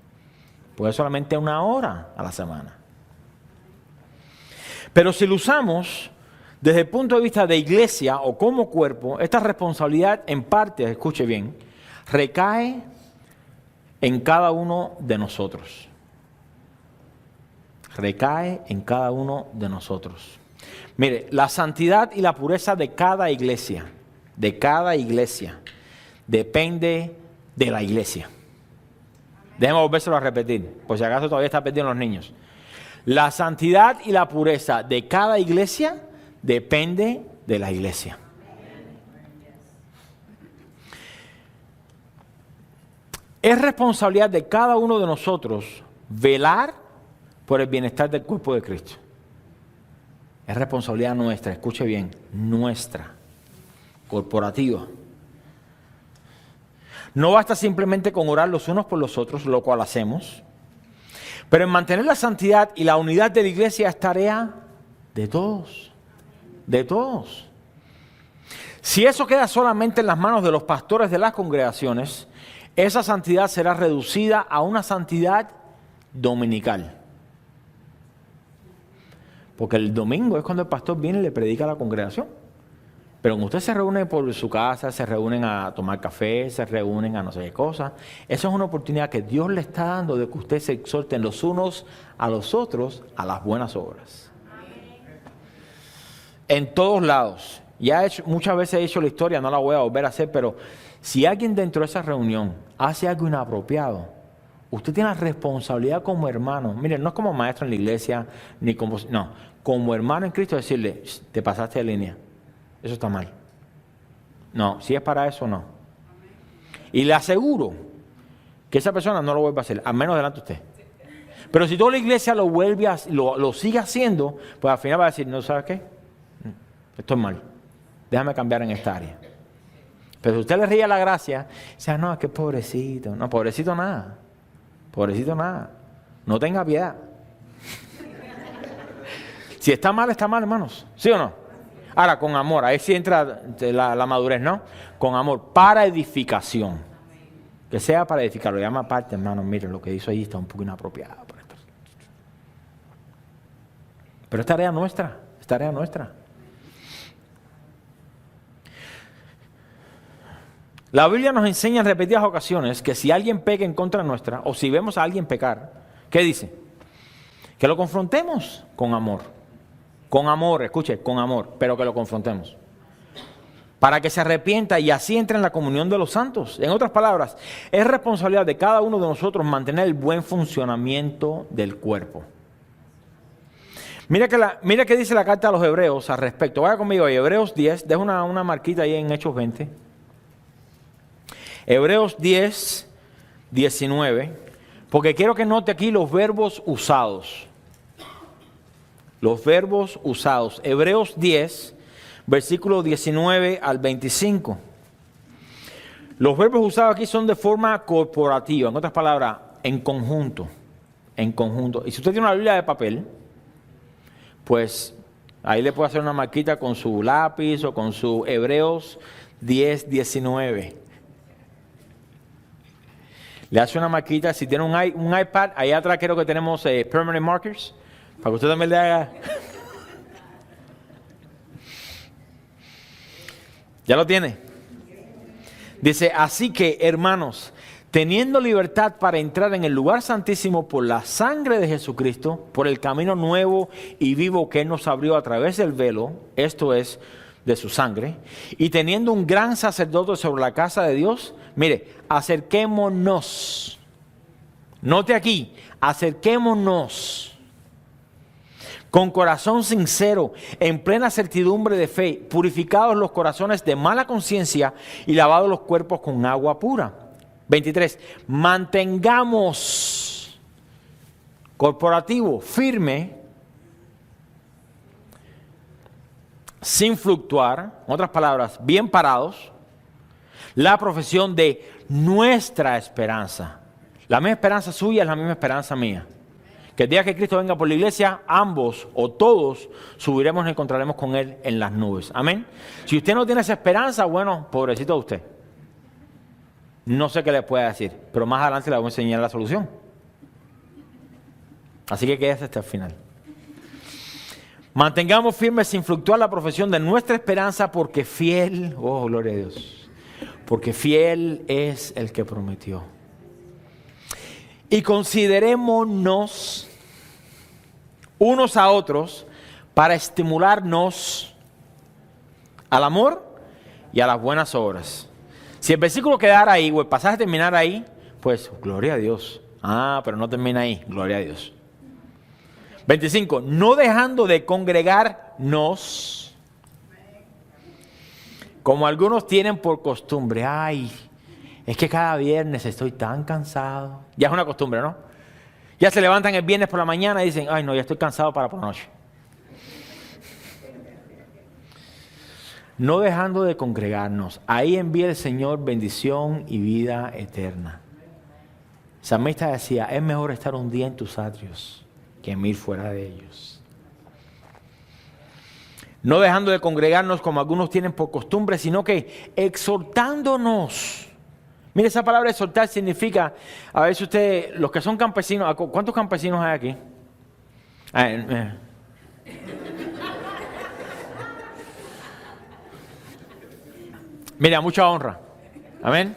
Speaker 1: Puede solamente 1 hora a la semana. Pero si lo usamos desde el punto de vista de iglesia o como cuerpo, esta responsabilidad en parte, escuche bien, recae en cada uno de nosotros. Recae en cada uno de nosotros. Mire, la santidad y la pureza de cada iglesia, depende de la iglesia. Déjeme volvérselo a repetir, por si acaso todavía está perdiendo los niños. La santidad y la pureza de cada iglesia depende de la iglesia. Es responsabilidad de cada uno de nosotros velar por el bienestar del cuerpo de Cristo. Es responsabilidad nuestra, escuche bien, nuestra, corporativa. No basta simplemente con orar los unos por los otros, lo cual hacemos, pero en mantener la santidad y la unidad de la iglesia es tarea de todos, de todos. Si eso queda solamente en las manos de los pastores de las congregaciones, esa santidad será reducida a una santidad dominical. Porque el domingo es cuando el pastor viene y le predica a la congregación. Pero cuando usted se reúne por su casa, se reúnen a tomar café, se reúnen a no sé qué cosa, esa es una oportunidad que Dios le está dando de que usted se exhorten los unos a los otros a las buenas obras. En todos lados. Muchas veces he hecho la historia, no la voy a volver a hacer, pero si alguien dentro de esa reunión hace algo inapropiado, usted tiene la responsabilidad como hermano. Miren, no es como maestro en la iglesia, ni como... No, como hermano en Cristo decirle, te pasaste de línea. Eso está mal. No, si es para eso, no. Y le aseguro que esa persona no lo vuelve a hacer, al menos delante de usted. Pero si toda la iglesia lo vuelve a, lo sigue haciendo, pues al final va a decir, no, ¿sabes qué? Esto es mal. Déjame cambiar en esta área. Pero si usted le ríe la gracia, dice, no, es que pobrecito. No, pobrecito nada. Pobrecito nada. No tenga piedad. Si está mal, hermanos. ¿Sí o no? Ahora, con amor. Ahí sí entra la madurez, ¿no? Con amor. Para edificación. Que sea para edificar. Lo llama aparte, hermano. Mire, lo que hizo ahí está un poco inapropiado. Pero es tarea nuestra. Es tarea nuestra. La Biblia nos enseña en repetidas ocasiones que si alguien peca en contra nuestra, o si vemos a alguien pecar, ¿qué dice? Que lo confrontemos con amor. Con amor, escuche, con amor, pero que lo confrontemos. Para que se arrepienta y así entre en la comunión de los santos. En otras palabras, es responsabilidad de cada uno de nosotros mantener el buen funcionamiento del cuerpo. Mira que dice la carta a los Hebreos al respecto. Vaya conmigo ahí, Hebreos 10, deja una marquita ahí en Hechos 20. Hebreos 10, 19, porque quiero que note aquí los verbos usados. Los verbos usados. Hebreos 10, versículos 19 al 25. Los verbos usados aquí son de forma corporativa, en otras palabras, en conjunto. En conjunto. Y si usted tiene una Biblia de papel, pues ahí le puede hacer una marquita con su lápiz o con su Hebreos 10, 19. Le hace una marquita. Si tiene un iPad, ahí atrás creo que tenemos permanent markers, para que usted también le haga. ¿Ya lo tiene? Dice, así que, hermanos, teniendo libertad para entrar en el lugar santísimo por la sangre de Jesucristo, por el camino nuevo y vivo que Él nos abrió a través del velo, esto es, de su sangre, y teniendo un gran sacerdote sobre la casa de Dios, mire, acerquémonos. Note aquí, acerquémonos con corazón sincero, en plena certidumbre de fe, purificados los corazones de mala conciencia y lavados los cuerpos con agua pura. 23. Mantengamos corporativo, firme, sin fluctuar, en otras palabras, bien parados, la profesión de nuestra esperanza. La misma esperanza suya es la misma esperanza mía. Que el día que Cristo venga por la iglesia, ambos o todos subiremos y nos encontraremos con Él en las nubes. Amén. Si usted no tiene esa esperanza, bueno, pobrecito de usted. No sé qué les pueda decir, pero más adelante les voy a enseñar la solución. Así que quédese hasta el final. Mantengamos firmes sin fluctuar la profesión de nuestra esperanza, porque fiel, oh gloria a Dios, porque fiel es el que prometió. Y considerémonos unos a otros para estimularnos al amor y a las buenas obras. Si el versículo quedara ahí o el pasaje terminara ahí, pues gloria a Dios. Pero no termina ahí, gloria a Dios. 25, no dejando de congregarnos, como algunos tienen por costumbre. Es que cada viernes estoy tan cansado. Ya es una costumbre, ¿no? Ya se levantan el viernes por la mañana y dicen, no, ya estoy cansado para por la noche. No dejando de congregarnos, ahí envía el Señor bendición y vida eterna. El salmista decía, es mejor estar un día en tus atrios que 1000 fuera de ellos. No dejando de congregarnos como algunos tienen por costumbre, sino que exhortándonos. Mire, esa palabra exhortar significa, a ver si ustedes, los que son campesinos, ¿cuántos campesinos hay aquí? Mira, mucha honra. Amén.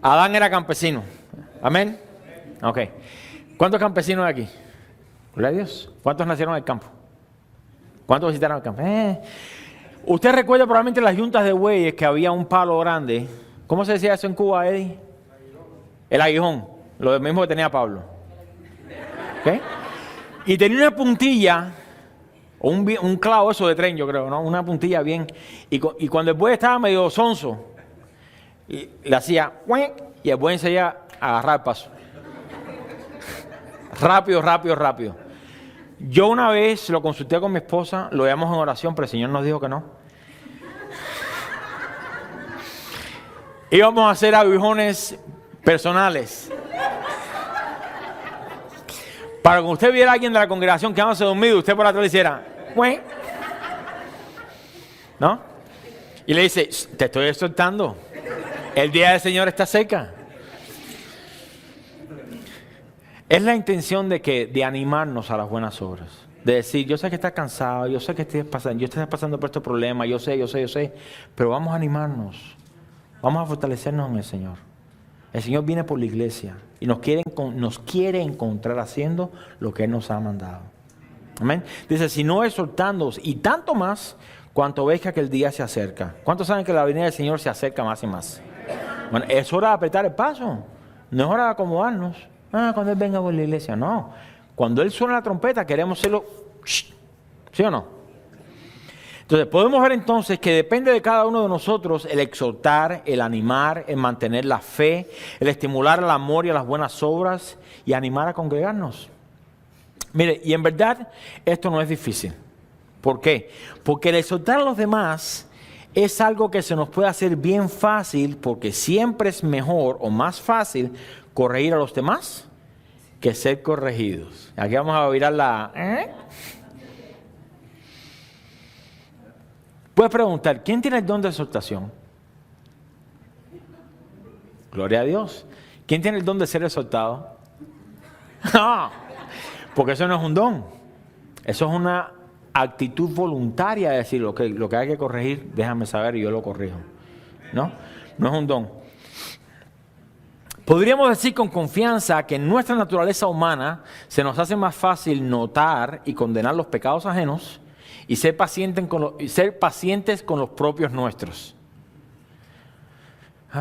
Speaker 1: Adán era campesino. Amén. Ok. ¿Cuántos campesinos hay aquí? Gloria a Dios. ¿Cuántos nacieron en el campo? ¿Cuántos visitaron el campo? Usted recuerda probablemente las yuntas de bueyes que había un palo grande. ¿Cómo se decía eso en Cuba, Eddie? El aguijón. Lo mismo que tenía Pablo. ¿Okay? Y tenía una puntilla, o un clavo eso de tren, yo creo, ¿no? Una puntilla bien. Y cuando el buey estaba medio sonso, le hacía y el buey enseguida agarrar el paso. Rápido, rápido, rápido. Yo una vez lo consulté con mi esposa, lo llevamos en oración, pero el Señor nos dijo que no. Íbamos a hacer aguijones personales. Para que usted viera a alguien de la congregación que quedándose dormido, usted por atrás le hiciera, ¿no? Y le dice, te estoy exhortando, el día del Señor está cerca. Es la intención de animarnos a las buenas obras. De decir, yo sé que estás cansado, yo sé que estás pasando por este problema, yo sé, pero vamos a animarnos. Vamos a fortalecernos en el Señor. El Señor viene por la iglesia y nos quiere encontrar haciendo lo que Él nos ha mandado. Amén. Dice, si no exhortándoos, y tanto más cuanto veis que aquel día se acerca. ¿Cuántos saben que la venida del Señor se acerca más y más? Bueno, es hora de apretar el paso. No es hora de acomodarnos. Cuando Él venga por la iglesia, no. Cuando Él suena la trompeta, queremos hacerlo. ¿Sí o no? Entonces, podemos ver entonces que depende de cada uno de nosotros el exhortar, el animar, el mantener la fe, el estimular al amor y a las buenas obras y animar a congregarnos. Mire, y en verdad esto no es difícil. ¿Por qué? Porque el exhortar a los demás es algo que se nos puede hacer bien fácil, porque siempre es mejor o más fácil corregir a los demás que ser corregidos. Aquí vamos a virar la... Puedes preguntar, ¿quién tiene el don de exhortación? Gloria a Dios. ¿Quién tiene el don de ser exhortado? No, porque eso no es un don. Eso es una actitud voluntaria de decir, lo que hay que corregir, déjame saber y yo lo corrijo. No es un don. Podríamos decir con confianza que en nuestra naturaleza humana se nos hace más fácil notar y condenar los pecados ajenos y ser pacientes con los propios nuestros.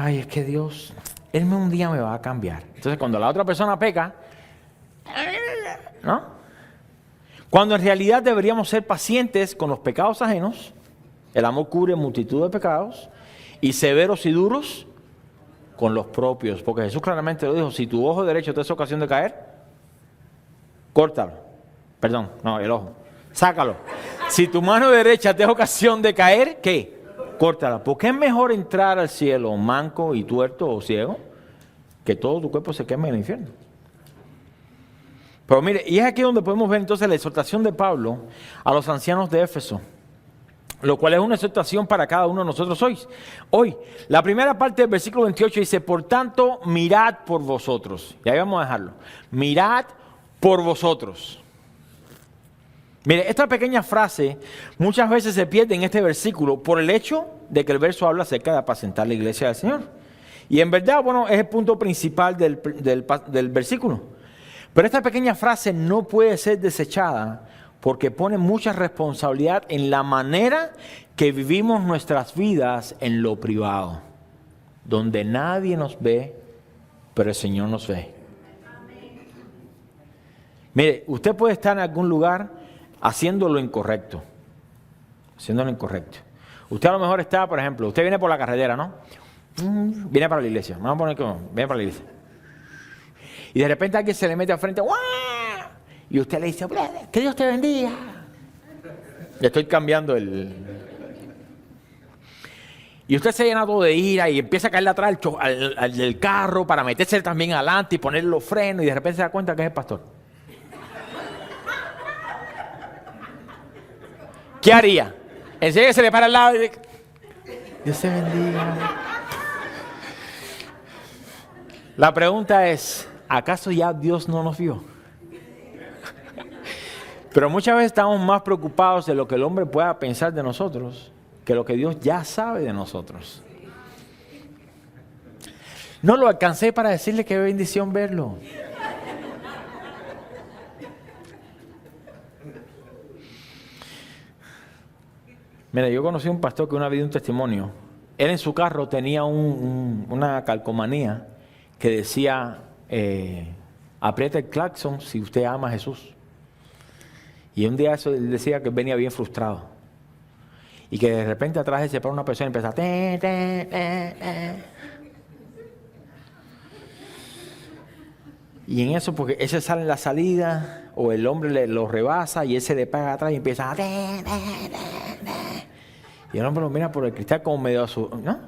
Speaker 1: Es que Dios, Él un día me va a cambiar. Entonces cuando la otra persona peca, ¿no? Cuando en realidad deberíamos ser pacientes con los pecados ajenos, el amor cubre multitud de pecados, y severos y duros con los propios, porque Jesús claramente lo dijo, si tu ojo derecho te es ocasión de caer, córtalo. Perdón, no, el ojo. Sácalo. Si tu mano derecha te es ocasión de caer, ¿qué? Córtala. Porque es mejor entrar al cielo manco y tuerto o ciego que todo tu cuerpo se queme en el infierno. Pero mire, y es aquí donde podemos ver entonces la exhortación de Pablo a los ancianos de Éfeso. lo cual es una exhortación para cada uno de nosotros hoy. La primera parte del versículo 28 dice, por tanto, mirad por vosotros. Y ahí vamos a dejarlo. Mirad por vosotros. Mire, esta pequeña frase muchas veces se pierde en este versículo por el hecho de que el verso habla acerca de apacentar la iglesia del Señor. Y en verdad, bueno, es el punto principal del versículo. Pero esta pequeña frase no puede ser desechada porque pone mucha responsabilidad en la manera que vivimos nuestras vidas en lo privado, donde nadie nos ve, pero el Señor nos ve. Mire, usted puede estar en algún lugar haciendo lo incorrecto. Usted a lo mejor está, por ejemplo, usted viene por la carretera, ¿no? Viene para la iglesia. Vamos a poner que viene para la iglesia. Y de repente alguien se le mete al frente. ¡Guau! Y usted le dice, que Dios te bendiga. Le estoy cambiando Y usted se llena todo de ira y empieza a caerle atrás al del carro para meterse también adelante y ponerle los frenos y de repente se da cuenta que es el pastor. ¿Qué haría? Enseguida se le para al lado y dice, Dios te bendiga. La pregunta es, ¿acaso ya Dios no nos vio? Pero muchas veces estamos más preocupados de lo que el hombre pueda pensar de nosotros que lo que Dios ya sabe de nosotros. No lo alcancé para decirle qué bendición verlo. Mira, yo conocí a un pastor que una vez dio un testimonio. Él en su carro tenía una calcomanía que decía, aprieta el claxon si usted ama a Jesús. Y un día eso él decía que venía bien frustrado. Y que de repente atrás de él se para una persona y empieza Y en eso, porque ese sale en la salida, o el hombre lo rebasa y él se le pega atrás y empieza Y el hombre lo mira por el cristal como medio azul, ¿no?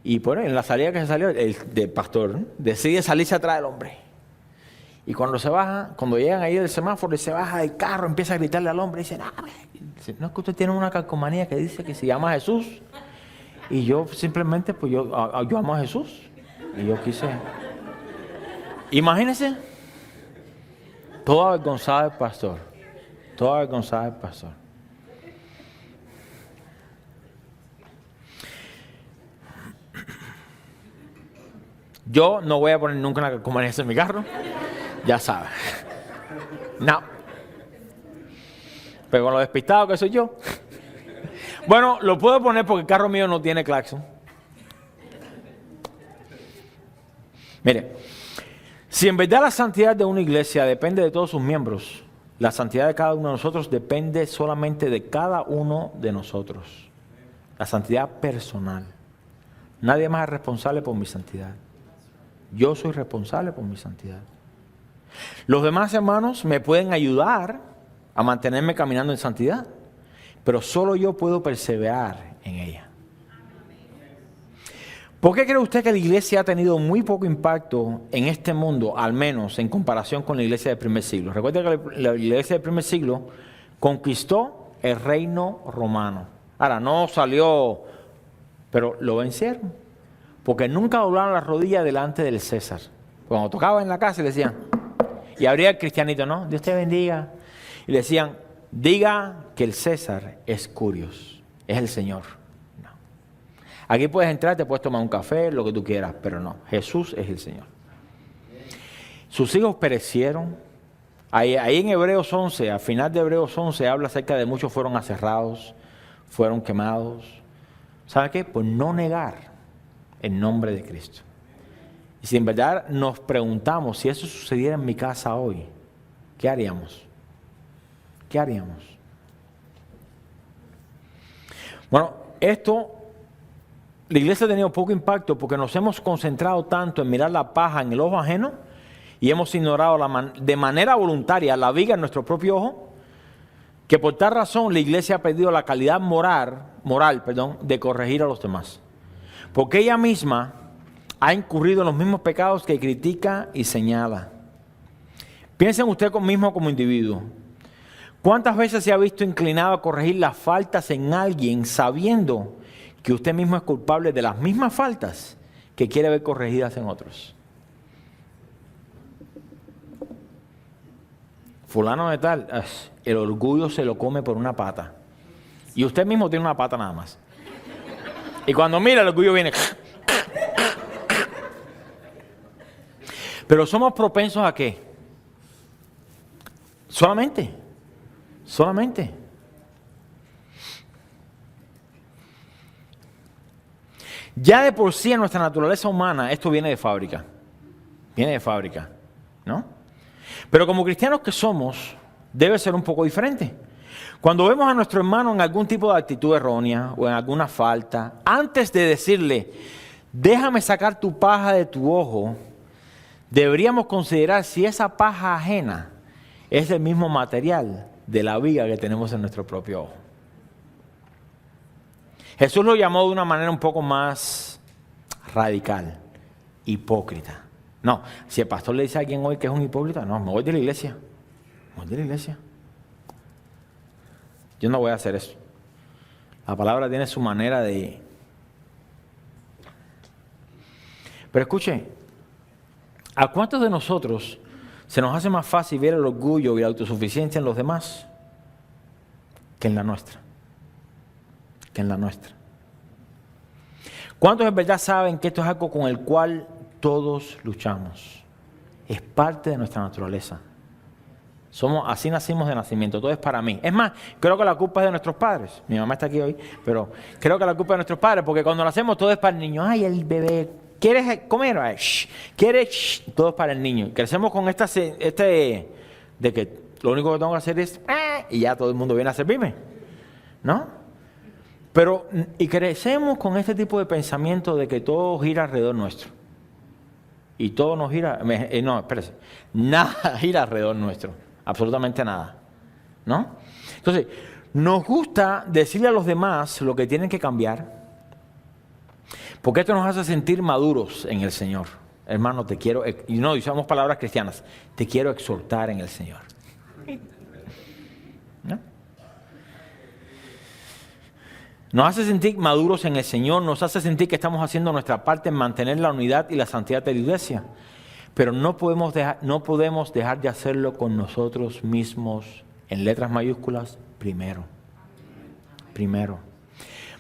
Speaker 1: Y por en la salida que se salió, el del pastor decide salirse atrás del hombre. Y cuando se baja, cuando llegan ahí del semáforo, se baja del carro, empieza a gritarle al hombre y dice, no es que usted tiene una calcomanía que dice que se llama Jesús. Y yo simplemente, pues yo amo a Jesús. Y yo quise. Imagínense, toda avergonzada del pastor. Yo no voy a poner nunca una calcomanía en mi carro. Ya sabes. No. Pero con lo despistado que soy yo. Bueno, lo puedo poner porque el carro mío no tiene claxon. Mire, si en verdad la santidad de una iglesia depende de todos sus miembros, la santidad de cada uno de nosotros depende solamente de cada uno de nosotros. La santidad personal. Nadie más es responsable por mi santidad. Yo soy responsable por mi santidad. Los demás hermanos me pueden ayudar a mantenerme caminando en santidad, pero solo yo puedo perseverar en ella. ¿Por qué cree usted que la iglesia ha tenido muy poco impacto en este mundo, al menos en comparación con la iglesia del primer siglo? Recuerda que la iglesia del primer siglo conquistó el reino romano. Ahora, no salió, pero lo vencieron, porque nunca doblaron las rodillas delante del César. Cuando tocaba en la casa le decían, y abría el cristianito, ¿no? Dios te bendiga. Y le decían, diga que el César es Curios, es el Señor. No. Aquí puedes entrar, te puedes tomar un café, lo que tú quieras, pero no, Jesús es el Señor. Sus hijos perecieron. Ahí en Hebreos 11, al final de Hebreos 11, habla acerca de muchos fueron aserrados, fueron quemados. ¿Sabe qué? Por no negar el nombre de Cristo. Y si en verdad nos preguntamos si eso sucediera en mi casa hoy, ¿qué haríamos? ¿Qué haríamos? Bueno, la iglesia ha tenido poco impacto porque nos hemos concentrado tanto en mirar la paja en el ojo ajeno y hemos ignorado de manera voluntaria la viga en nuestro propio ojo, que por tal razón la iglesia ha perdido la calidad moral, de corregir a los demás. Porque ella misma ha incurrido en los mismos pecados que critica y señala. Piensen usted mismo como individuo. ¿Cuántas veces se ha visto inclinado a corregir las faltas en alguien sabiendo que usted mismo es culpable de las mismas faltas que quiere ver corregidas en otros? Fulano de tal, el orgullo se lo come por una pata. Y usted mismo tiene una pata nada más. Y cuando mira, el orgullo viene. Pero somos propensos ¿a qué? Solamente. Ya de por sí en nuestra naturaleza humana esto viene de fábrica. ¿No? Pero como cristianos que somos, debe ser un poco diferente. Cuando vemos a nuestro hermano en algún tipo de actitud errónea o en alguna falta, antes de decirle, déjame sacar tu paja de tu ojo, deberíamos considerar si esa paja ajena es el mismo material de la viga que tenemos en nuestro propio ojo. Jesús lo llamó de una manera un poco más radical, hipócrita. No, si el pastor le dice a alguien hoy que es un hipócrita, no, me voy de la iglesia. Yo no voy a hacer eso. La palabra tiene su manera de... Pero escuche, ¿a cuántos de nosotros se nos hace más fácil ver el orgullo y la autosuficiencia en los demás que en la nuestra? ¿Cuántos en verdad saben que esto es algo con el cual todos luchamos? Es parte de nuestra naturaleza. Así nacimos de nacimiento, todo es para mí. Es más, creo que la culpa es de nuestros padres. Mi mamá está aquí hoy, pero creo que la culpa es de nuestros padres, porque cuando nacemos todo es para el niño. Ay, el bebé, ¿quieres comer? Ay, ¿quieres? Todo es para el niño. Crecemos con de que lo único que tengo que hacer es y ya todo el mundo viene a servirme, ¿no? Pero, y crecemos con este tipo de pensamiento de que todo gira alrededor nuestro. Y todo nos gira, no, espérese, nada gira alrededor nuestro. Absolutamente nada, ¿no? Entonces, nos gusta decirle a los demás lo que tienen que cambiar, porque esto nos hace sentir maduros en el Señor. Hermano, te quiero, y no usamos palabras cristianas, te quiero exhortar en el Señor. ¿No? Nos hace sentir maduros en el Señor, nos hace sentir que estamos haciendo nuestra parte en mantener la unidad y la santidad de la iglesia. Pero no podemos dejar de hacerlo con nosotros mismos, en letras mayúsculas, primero.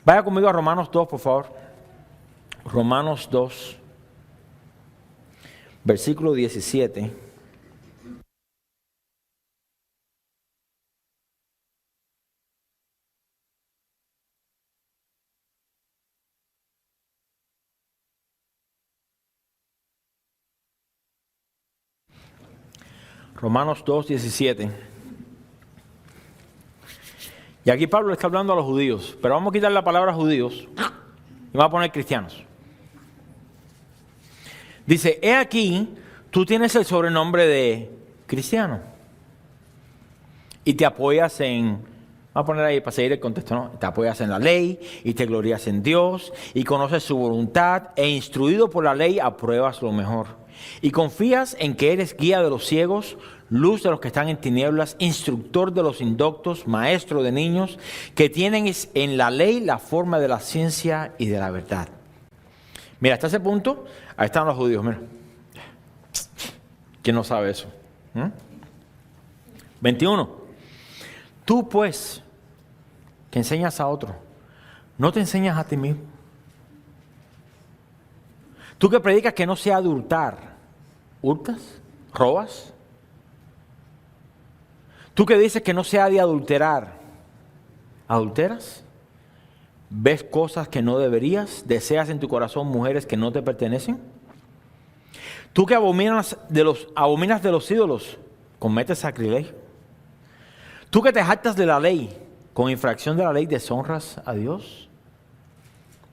Speaker 1: Vaya conmigo a Romanos 2, por favor. Romanos 2, versículo 17. Romanos 2, 17. Y aquí Pablo está hablando a los judíos, pero vamos a quitar la palabra judíos y vamos a poner cristianos. Dice, he aquí, tú tienes el sobrenombre de cristiano y te apoyas vamos a poner ahí para seguir el contexto, ¿no? Te apoyas en la ley y te glorias en Dios y conoces su voluntad e instruido por la ley apruebas lo mejor. Y confías en que eres guía de los ciegos, luz de los que están en tinieblas, instructor de los indoctos, maestro de niños, que tienen en la ley la forma de la ciencia y de la verdad. Mira, hasta ese punto, ahí están los judíos, mira. ¿Quién no sabe eso? 21. Tú pues, que enseñas a otro, ¿no te enseñas a ti mismo? Tú que predicas que no se ha de hurtar, ¿hurtas? ¿Robas? Tú que dices que no se ha de adulterar, ¿adulteras? ¿Ves cosas que no deberías? ¿Deseas en tu corazón mujeres que no te pertenecen? Tú que abominas de los ídolos, ¿cometes sacrilegio? Tú que te jactas de la ley, con infracción de la ley deshonras a Dios.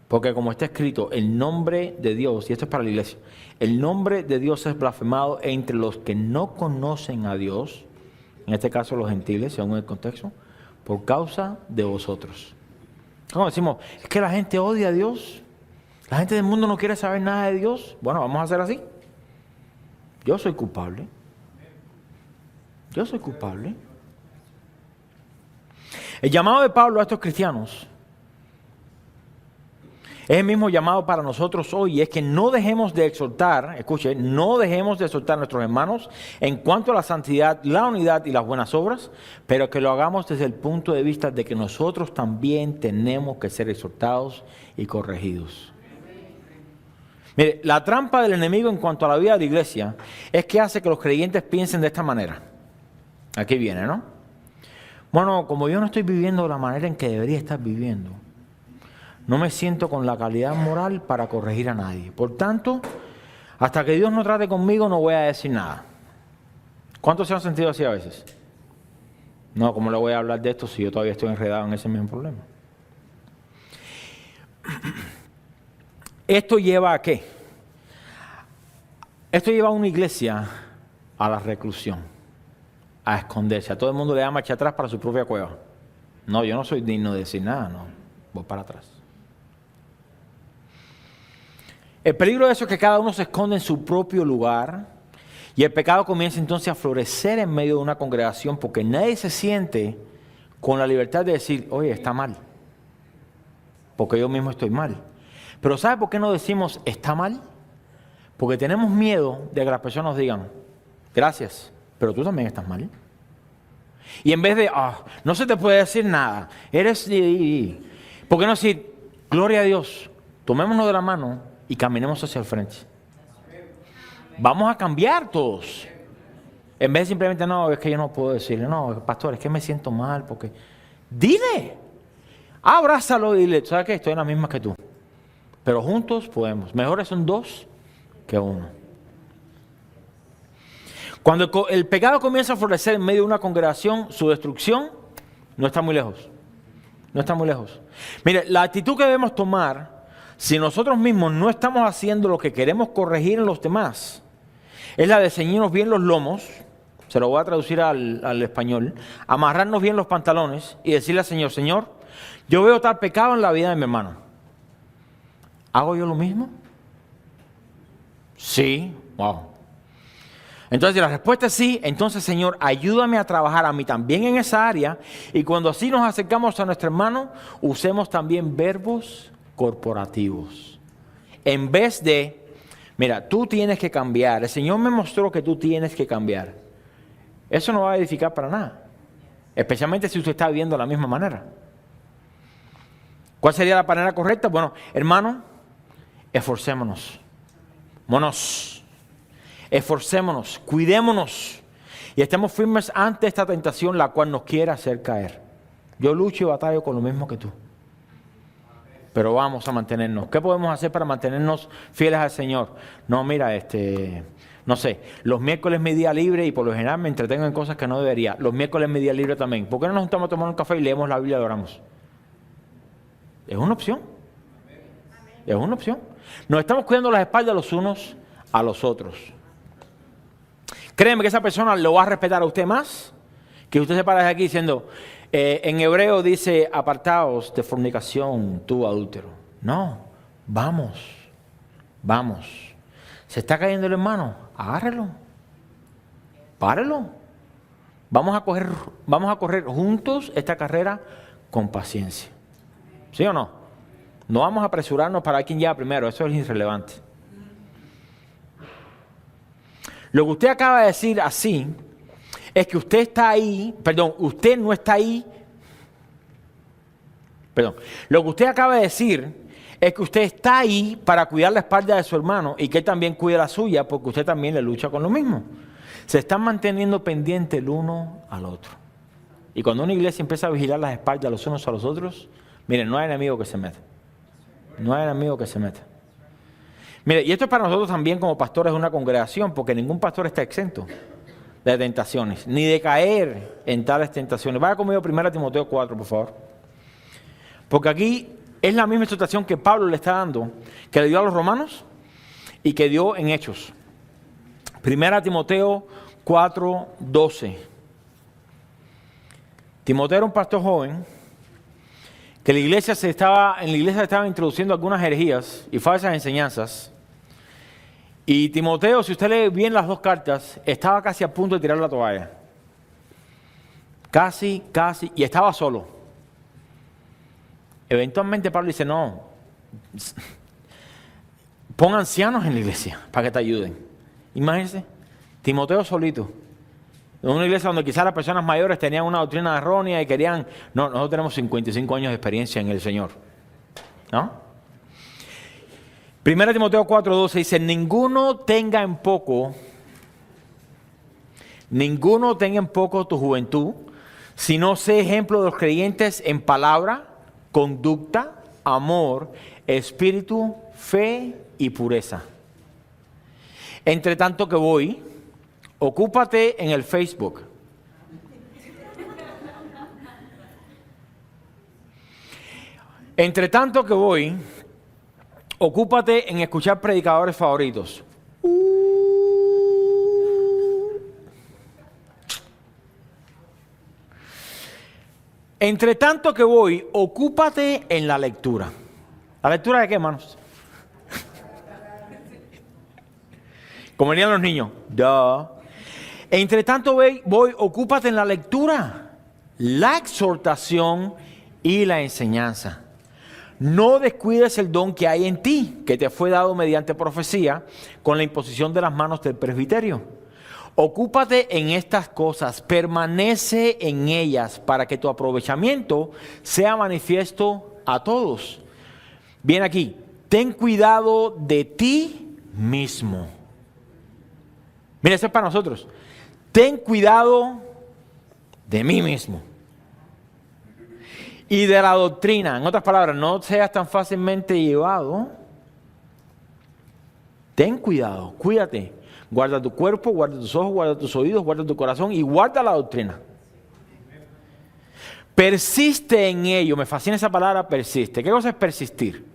Speaker 1: Porque como está escrito, el nombre de Dios, y esto es para la iglesia, el nombre de Dios es blasfemado entre los que no conocen a Dios, en este caso los gentiles, según el contexto, por causa de vosotros. Como decimos, es que la gente odia a Dios, la gente del mundo no quiere saber nada de Dios. Bueno, vamos a hacer así. Yo soy culpable. El llamado de Pablo a estos cristianos es el mismo llamado para nosotros hoy, y es que no dejemos de exhortar, escuche, no dejemos de exhortar a nuestros hermanos en cuanto a la santidad, la unidad y las buenas obras, pero que lo hagamos desde el punto de vista de que nosotros también tenemos que ser exhortados y corregidos. Mire, la trampa del enemigo en cuanto a la vida de la iglesia es que hace que los creyentes piensen de esta manera. Aquí viene, ¿no? Bueno, como yo no estoy viviendo de la manera en que debería estar viviendo, no me siento con la calidad moral para corregir a nadie. Por tanto, hasta que Dios no trate conmigo, no voy a decir nada. ¿Cuántos se han sentido así a veces? No, ¿cómo le voy a hablar de esto si yo todavía estoy enredado en ese mismo problema? ¿Esto lleva a qué? Esto lleva a una iglesia a la reclusión, a esconderse. A todo el mundo le da marcha atrás para su propia cueva. No, yo no soy digno de decir nada, no. Voy para atrás. El peligro de eso es que cada uno se esconde en su propio lugar y el pecado comienza entonces a florecer en medio de una congregación porque nadie se siente con la libertad de decir, oye, está mal, porque yo mismo estoy mal. Pero ¿sabe por qué no decimos está mal? Porque tenemos miedo de que las personas nos digan, gracias, pero tú también estás mal. Y en vez de, no se te puede decir nada, ¿por qué no decir, gloria a Dios, tomémonos de la mano y caminemos hacia el frente? Vamos a cambiar todos. En vez de simplemente, no, es que yo no puedo decirle, no, pastor, es que me siento mal, porque... Dile, abrázalo y dile, ¿sabes qué? Estoy en la misma que tú. Pero juntos podemos. Mejores son dos que uno. Cuando el pecado comienza a florecer en medio de una congregación, su destrucción no está muy lejos. No está muy lejos. Mire, la actitud que debemos tomar, si nosotros mismos no estamos haciendo lo que queremos corregir en los demás, es la de ceñirnos bien los lomos, se lo voy a traducir al español, amarrarnos bien los pantalones y decirle al Señor, Señor, yo veo tal pecado en la vida de mi hermano. ¿Hago yo lo mismo? Sí. Wow. Entonces, si la respuesta es sí, entonces, Señor, ayúdame a trabajar a mí también en esa área. Y cuando así nos acercamos a nuestro hermano, usemos también verbos corporativos. En vez de, mira, tú tienes que cambiar. El Señor me mostró que tú tienes que cambiar. Eso no va a edificar para nada. Especialmente si usted está viviendo de la misma manera. ¿Cuál sería la manera correcta? Bueno, hermano, esforcémonos. Esforcémonos, cuidémonos y estemos firmes ante esta tentación la cual nos quiere hacer caer. Yo lucho y batallo con lo mismo que tú. Pero vamos a mantenernos. ¿Qué podemos hacer para mantenernos fieles al Señor? No, mira, no sé, los miércoles es mi día libre y por lo general me entretengo en cosas que no debería. Los miércoles es mi día libre también. ¿Por qué no nos juntamos a tomar un café y leemos la Biblia y oramos? Es una opción. Es una opción. Nos estamos cuidando las espaldas los unos a los otros. Créeme que esa persona lo va a respetar a usted más que usted se para de aquí diciendo, en hebreo dice, apartaos de fornicación, tú adúltero. No, vamos. ¿Se está cayendo el hermano? Agárrelo. Párelo. Vamos a correr juntos esta carrera con paciencia. ¿Sí o no? No vamos a apresurarnos para quien llega primero, eso es irrelevante. Lo que usted acaba de decir así es que usted está ahí, usted no está ahí. Lo que usted acaba de decir es que usted está ahí para cuidar la espalda de su hermano y que él también cuide la suya porque usted también le lucha con lo mismo. Se están manteniendo pendientes el uno al otro. Y cuando una iglesia empieza a vigilar las espaldas los unos a los otros, miren, no hay enemigo que se meta. No hay enemigo que se meta. Mire, y esto es para nosotros también como pastores de una congregación, porque ningún pastor está exento de tentaciones, ni de caer en tales tentaciones. Vaya conmigo 1 Timoteo 4, por favor. Porque aquí es la misma exhortación que Pablo le está dando, que le dio a los romanos y que dio en Hechos. 1 Timoteo 4, 12. Timoteo era un pastor joven que en la iglesia se estaban introduciendo algunas herejías y falsas enseñanzas. Y Timoteo, si usted lee bien las dos cartas, estaba casi a punto de tirar la toalla. Casi, y estaba solo. Eventualmente Pablo dice, no, pon ancianos en la iglesia para que te ayuden. Imagínense, Timoteo solito. En una iglesia donde quizás las personas mayores tenían una doctrina errónea y querían... No, nosotros tenemos 55 años de experiencia en el Señor. ¿No? 1 Timoteo 4:12 dice, ninguno tenga en poco tu juventud, sino sé ejemplo de los creyentes en palabra, conducta, amor, espíritu, fe y pureza. Entre tanto que voy, ocúpate en el Facebook. Entre tanto que voy, ocúpate en escuchar predicadores favoritos. Entre tanto que voy, ocúpate en la lectura. ¿La lectura de qué, hermanos? Como venían los niños. Entre tanto voy, ocúpate en la lectura, la exhortación y la enseñanza. No descuides el don que hay en ti, que te fue dado mediante profecía, con la imposición de las manos del presbiterio. Ocúpate en estas cosas, permanece en ellas, para que tu aprovechamiento sea manifiesto a todos. Bien aquí, ten cuidado de ti mismo. Mira, eso es para nosotros. Ten cuidado de mí mismo. Y de la doctrina. En otras palabras, no seas tan fácilmente llevado. Ten cuidado, cuídate. Guarda tu cuerpo, guarda tus ojos, guarda tus oídos, guarda tu corazón y guarda la doctrina. Persiste en ello. Me fascina esa palabra, persiste. ¿Qué cosa es persistir?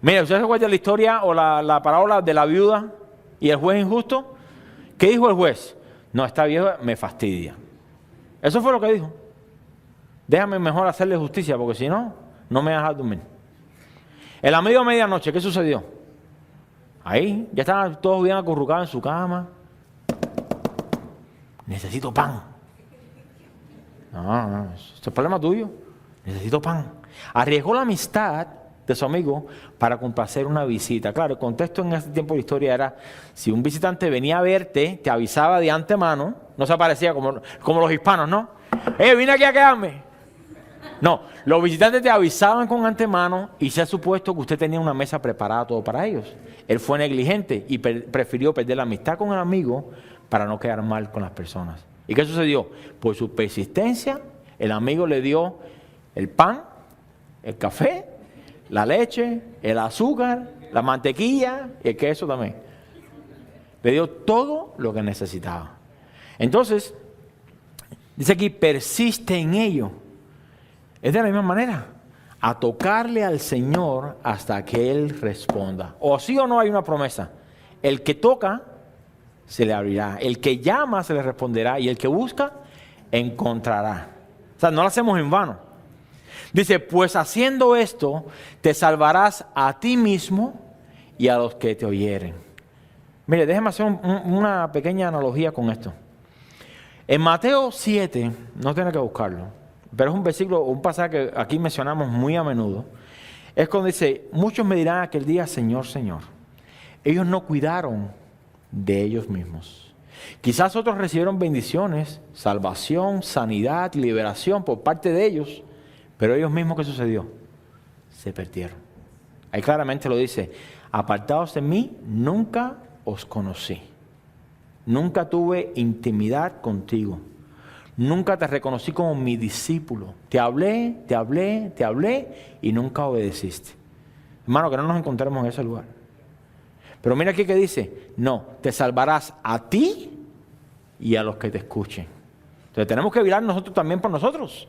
Speaker 1: Mira, ¿ustedes se acuerdan la historia o la parábola de la viuda y el juez injusto? ¿Qué dijo el juez? No, esta vieja me fastidia. Eso fue lo que dijo. Déjame mejor hacerle justicia, porque si no, no me dejas dormir. El amigo a medianoche, ¿qué sucedió? Ahí, ya estaban todos bien acurrucados en su cama. Necesito pan. No, ese es problema tuyo. Necesito pan. Arriesgó la amistad de su amigo para complacer una visita. Claro, el contexto en ese tiempo de historia era, si un visitante venía a verte, te avisaba de antemano, no se aparecía como los hispanos, ¿no? Vine aquí a quedarme. No, los visitantes te avisaban con antemano y se ha supuesto que usted tenía una mesa preparada todo para ellos. Él fue negligente y prefirió perder la amistad con el amigo para no quedar mal con las personas. ¿Y qué sucedió? Por su persistencia, el amigo le dio el pan, el café, la leche, el azúcar, la mantequilla y el queso también. Le dio todo lo que necesitaba. Entonces, dice aquí, persiste en ello. Es de la misma manera, a tocarle al Señor hasta que Él responda. O sí o no hay una promesa. El que toca, se le abrirá. El que llama, se le responderá. Y el que busca, encontrará. O sea, no lo hacemos en vano. Dice, pues haciendo esto, te salvarás a ti mismo y a los que te oyeren. Mire, déjeme hacer una pequeña analogía con esto. En Mateo 7, no tiene que buscarlo, pero es un versículo, un pasaje que aquí mencionamos muy a menudo. Es cuando dice, muchos me dirán aquel día, Señor, Señor. Ellos no cuidaron de ellos mismos. Quizás otros recibieron bendiciones, salvación, sanidad, liberación por parte de ellos, pero ellos mismos, ¿qué sucedió? Se perdieron. Ahí claramente lo dice, apartados de mí, nunca os conocí. Nunca tuve intimidad contigo. Nunca te reconocí como mi discípulo. Te hablé y nunca obedeciste. Hermano, que no nos encontremos en ese lugar. Pero mira aquí que dice, no, te salvarás a ti y a los que te escuchen. Entonces tenemos que velar nosotros también por nosotros.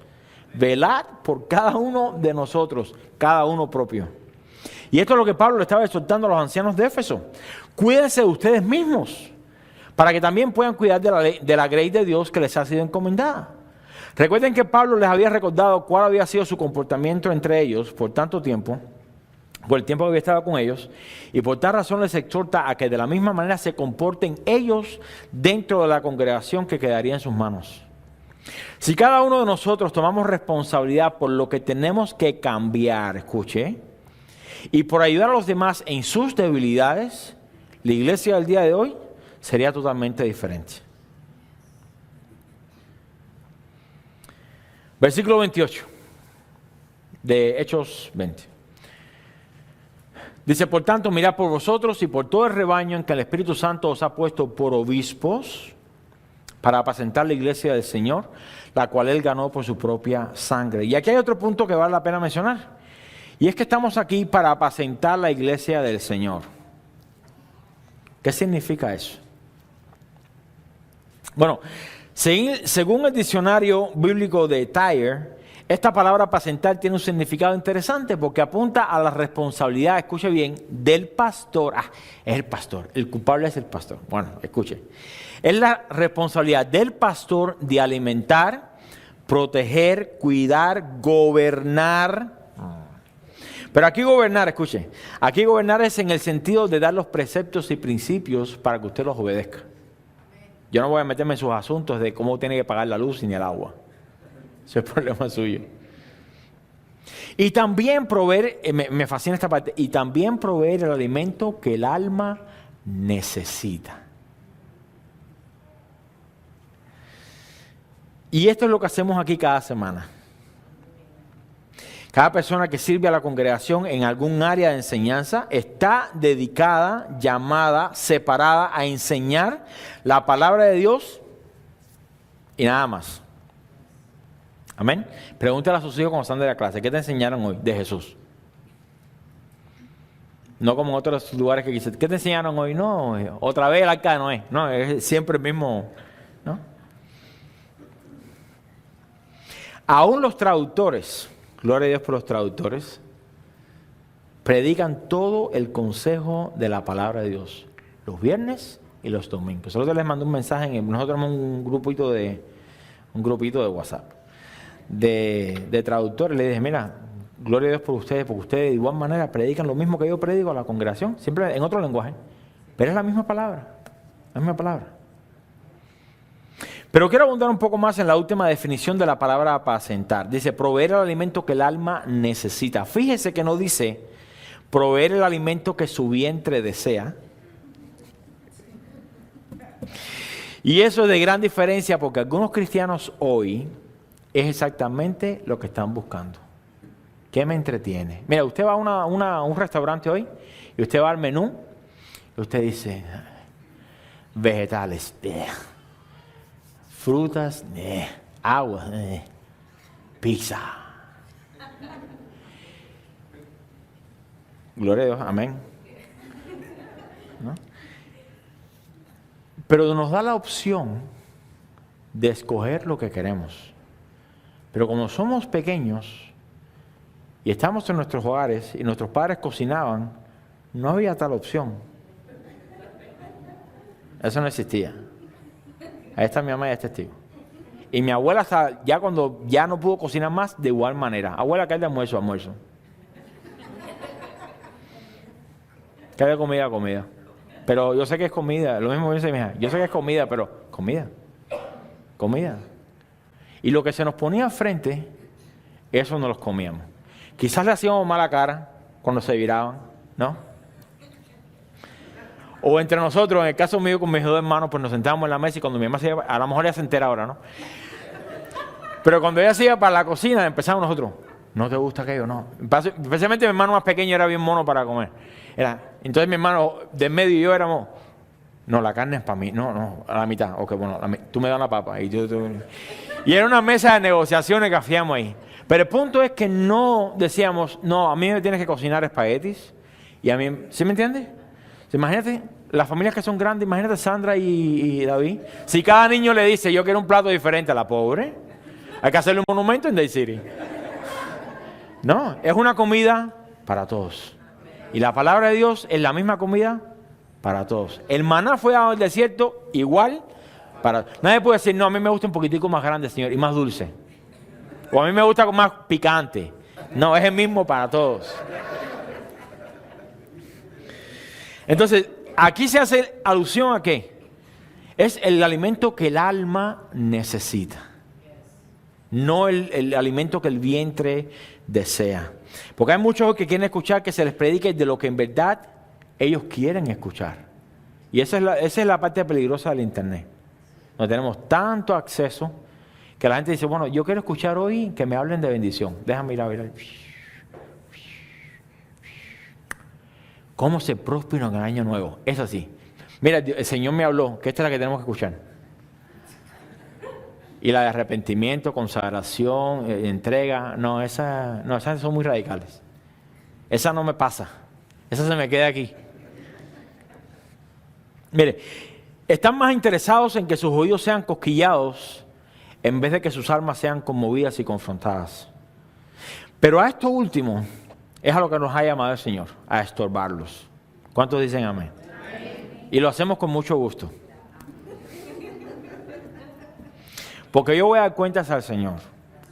Speaker 1: Velar por cada uno de nosotros, cada uno propio. Y esto es lo que Pablo le estaba exhortando a los ancianos de Éfeso. Cuídense de ustedes mismos, para que también puedan cuidar de la grey de Dios que les ha sido encomendada. Recuerden que Pablo les había recordado cuál había sido su comportamiento entre ellos por tanto tiempo, por el tiempo que había estado con ellos, y por tal razón les exhorta a que de la misma manera se comporten ellos dentro de la congregación que quedaría en sus manos. Si cada uno de nosotros tomamos responsabilidad por lo que tenemos que cambiar, escuche, y por ayudar a los demás en sus debilidades, la iglesia del día de hoy sería totalmente diferente. Versículo 28 de Hechos 20. Dice, por tanto, mirad por vosotros y por todo el rebaño en que el Espíritu Santo os ha puesto por obispos para apacentar la iglesia del Señor, la cual Él ganó por su propia sangre. Y aquí hay otro punto que vale la pena mencionar. Y es que estamos aquí para apacentar la iglesia del Señor. ¿Qué significa eso? Bueno, según el diccionario bíblico de Tyre, esta palabra apacentar tiene un significado interesante porque apunta a la responsabilidad, escuche bien, del pastor. Es el pastor, el culpable es el pastor. Bueno, escuche. Es la responsabilidad del pastor de alimentar, proteger, cuidar, gobernar. Pero aquí gobernar, escuche, aquí gobernar es en el sentido de dar los preceptos y principios para que usted los obedezca. Yo no voy a meterme en sus asuntos de cómo tiene que pagar la luz ni el agua. Ese es el problema suyo. Y también proveer, me fascina esta parte, y también proveer el alimento que el alma necesita. Y esto es lo que hacemos aquí cada semana. Cada persona que sirve a la congregación en algún área de enseñanza está dedicada, llamada, separada a enseñar la palabra de Dios y nada más. Amén. Pregúntale a sus hijos cuando están de la clase, ¿qué te enseñaron hoy de Jesús? No como en otros lugares que dicen, ¿qué te enseñaron hoy? No, otra vez el arca de Noé. No, es siempre el mismo, ¿no? Aún los traductores, gloria a Dios por los traductores, predican todo el consejo de la palabra de Dios, los viernes y los domingos. Solo les mandé un mensaje, nosotros tenemos un grupito de WhatsApp de traductores. Le dije, mira, gloria a Dios por ustedes, porque ustedes de igual manera predican lo mismo que yo predico a la congregación, siempre en otro lenguaje, pero es la misma palabra, la misma palabra. Pero quiero abundar un poco más en la última definición de la palabra apacentar. Dice, proveer el alimento que el alma necesita. Fíjese que no dice proveer el alimento que su vientre desea. Y eso es de gran diferencia porque algunos cristianos hoy es exactamente lo que están buscando. ¿Qué me entretiene? Mira, usted va a un restaurante hoy y usted va al menú y usted dice, vegetales, frutas, agua, pizza. Gloria a Dios, amén. ¿No? Pero nos da la opción de escoger lo que queremos. Pero como somos pequeños y estamos en nuestros hogares y nuestros padres cocinaban, no había tal opción. Eso no existía. Ahí está mi mamá y es testigo. Y mi abuela, ya cuando ya no pudo cocinar más, de igual manera. Abuela, ¿qué hay de almuerzo? Almuerzo. ¿Qué hay de comida? Comida. Pero yo sé que es comida. Lo mismo que dice mi hija. Yo sé que es comida, pero comida. Comida. Y lo que se nos ponía al frente, eso no los comíamos. Quizás le hacíamos mala cara cuando se viraban, ¿no? O entre nosotros, en el caso mío con mis dos hermanos, pues nos sentábamos en la mesa y cuando mi mamá se iba, a lo mejor ella se entera ahora, ¿no? Pero cuando ella se iba para la cocina, empezamos nosotros, ¿no te gusta aquello? No. Especialmente mi hermano más pequeño era bien mono para comer. Entonces mi hermano de medio y yo éramos, no, la carne es para mí, no, a la mitad. Ok, bueno, tú me das la papa. Y era una mesa de negociaciones que hacíamos ahí. Pero el punto es que no decíamos, no, a mí me tienes que cocinar espaguetis. Y a mí, ¿sí me entiendes? Imagínate, las familias que son grandes, imagínate Sandra y David. Si cada niño le dice, yo quiero un plato diferente a la pobre, hay que hacerle un monumento en Day City. No, es una comida para todos. Y la palabra de Dios es la misma comida para todos. El maná fue al desierto igual para... Nadie puede decir, no, a mí me gusta un poquitico más grande, Señor, y más dulce. O a mí me gusta con más picante. No, es el mismo para todos. Entonces, aquí se hace alusión a qué. Es el alimento que el alma necesita. no el alimento que el vientre desea. Porque hay muchos que quieren escuchar que se les predique de lo que en verdad ellos quieren escuchar. Y esa es la parte peligrosa del internet. No tenemos tanto acceso que la gente dice, bueno, yo quiero escuchar hoy que me hablen de bendición. Déjame ir a ver. ¿Cómo se próspero en el año nuevo? Es así. Mira, el Señor me habló, que esta es la que tenemos que escuchar. Y la de arrepentimiento, consagración, entrega, esas son muy radicales. Esa no me pasa. Esa se me queda aquí. Mire, están más interesados en que sus oídos sean cosquillados en vez de que sus almas sean conmovidas y confrontadas. Pero a esto último es a lo que nos ha llamado el Señor, a estorbarlos. ¿Cuántos dicen amén? Amén. Y lo hacemos con mucho gusto. Porque yo voy a dar cuentas al Señor.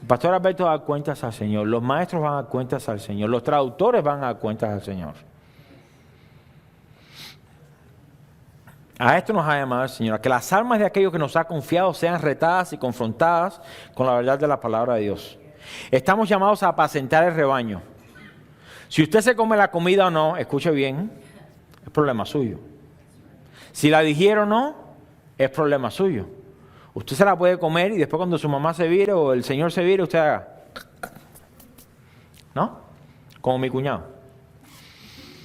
Speaker 1: El pastor Alberto va a dar cuentas al Señor. Los maestros van a dar cuentas al Señor. Los traductores van a dar cuentas al Señor. A esto nos ha llamado el Señor, a que las almas de aquellos que nos ha confiado sean retadas y confrontadas con la verdad de la palabra de Dios. Estamos llamados a apacentar el rebaño. Si usted se come la comida o no, escuche bien, es problema suyo. Si la digiere o no, es problema suyo. Usted se la puede comer y después cuando su mamá se vire o el Señor se vire, usted haga, ¿no? Como mi cuñado.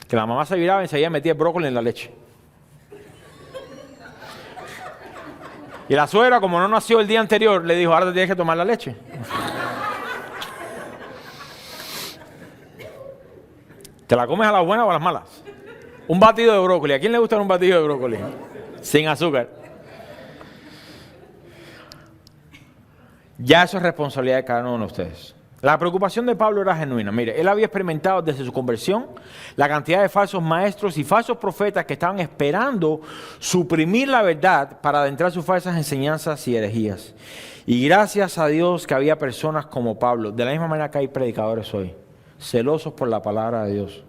Speaker 1: Que la mamá se viraba y enseguida metía el brócoli en la leche. Y la suegra, como no nació el día anterior, le dijo, ahora te tienes que tomar la leche. ¿Te la comes a las buenas o a las malas? Un batido de brócoli. ¿A quién le gusta un batido de brócoli? Sin azúcar. Ya eso es responsabilidad de cada uno de ustedes. La preocupación de Pablo era genuina. Mire, él había experimentado desde su conversión la cantidad de falsos maestros y falsos profetas que estaban esperando suprimir la verdad para adentrar sus falsas enseñanzas y herejías. Y gracias a Dios que había personas como Pablo, de la misma manera que hay predicadores hoy, celosos por la palabra de Dios,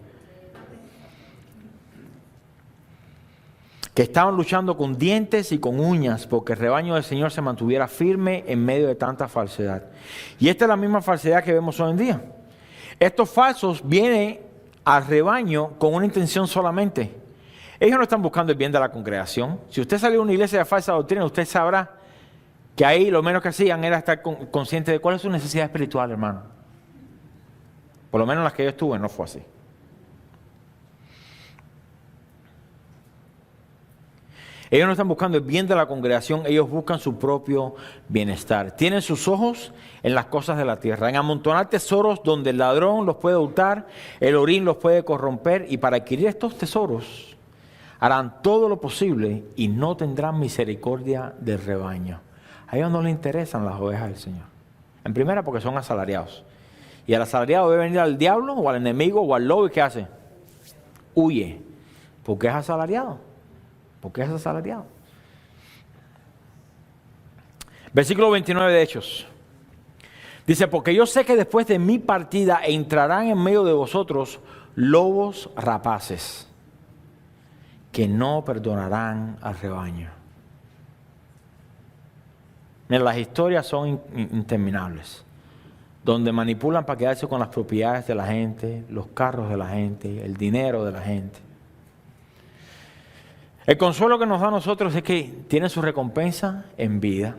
Speaker 1: que estaban luchando con dientes y con uñas porque el rebaño del Señor se mantuviera firme en medio de tanta falsedad. Y esta es la misma falsedad que vemos hoy en día. Estos falsos vienen al rebaño con una intención solamente. Ellos no están buscando el bien de la congregación. Si usted salió de una iglesia de falsa doctrina, usted sabrá que ahí lo menos que hacían era estar consciente de cuál es su necesidad espiritual, hermano. Por lo menos las que yo estuve no fue así. Ellos no están buscando el bien de la congregación, ellos buscan su propio bienestar. Tienen sus ojos en las cosas de la tierra, en amontonar tesoros donde el ladrón los puede hurtar, el orín los puede corromper, y para adquirir estos tesoros harán todo lo posible y no tendrán misericordia del rebaño. A ellos no les interesan las ovejas del Señor. En primera, porque son asalariados. Y el asalariado debe venir al diablo o al enemigo o al lobo, ¿y qué hace? Huye, porque es asalariado. Porque es asalariado. Versículo 29 de Hechos. Dice, porque yo sé que después de mi partida entrarán en medio de vosotros lobos rapaces que no perdonarán al rebaño. Mira, las historias son interminables, donde manipulan para quedarse con las propiedades de la gente, los carros de la gente, el dinero de la gente. El consuelo que nos da a nosotros es que tiene su recompensa en vida.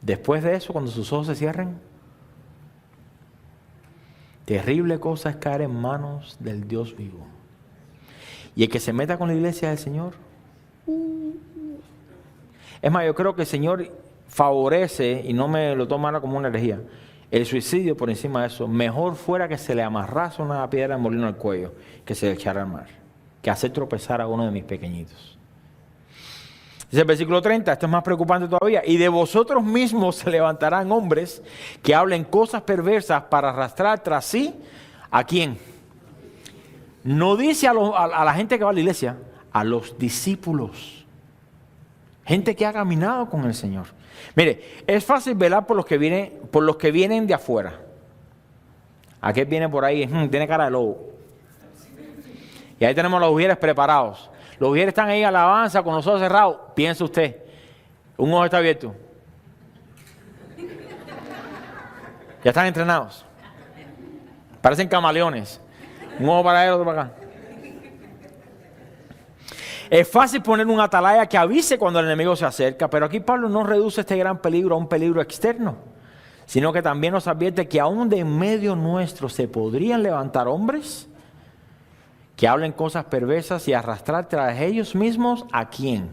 Speaker 1: Después de eso, cuando sus ojos se cierren, terrible cosa es caer en manos del Dios vivo. Y el que se meta con la iglesia del Señor, es más, yo creo que el Señor favorece, y no me lo toma como una herejía, el suicidio por encima de eso. Mejor fuera que se le amarrase una piedra de molino al cuello que se le echara al mar, que hacer tropezar a uno de mis pequeñitos. Dice el versículo 30, esto es más preocupante todavía. Y de vosotros mismos se levantarán hombres que hablen cosas perversas para arrastrar tras sí, ¿a quién? No dice a la gente que va a la iglesia, a los discípulos. Gente que ha caminado con el Señor. Mire, es fácil velar por los que vienen de afuera. Aquel viene por ahí, tiene cara de lobo. Y ahí tenemos los ujieres preparados. Los ujieres están ahí a la alabanza con los ojos cerrados. Piensa usted, un ojo está abierto. Ya están entrenados. Parecen camaleones. Un ojo para allá, otro para acá. Es fácil poner un atalaya que avise cuando el enemigo se acerca, pero aquí Pablo no reduce este gran peligro a un peligro externo, sino que también nos advierte que aún de en medio nuestro se podrían levantar hombres que hablen cosas perversas y arrastrar tras ellos mismos ¿a quién?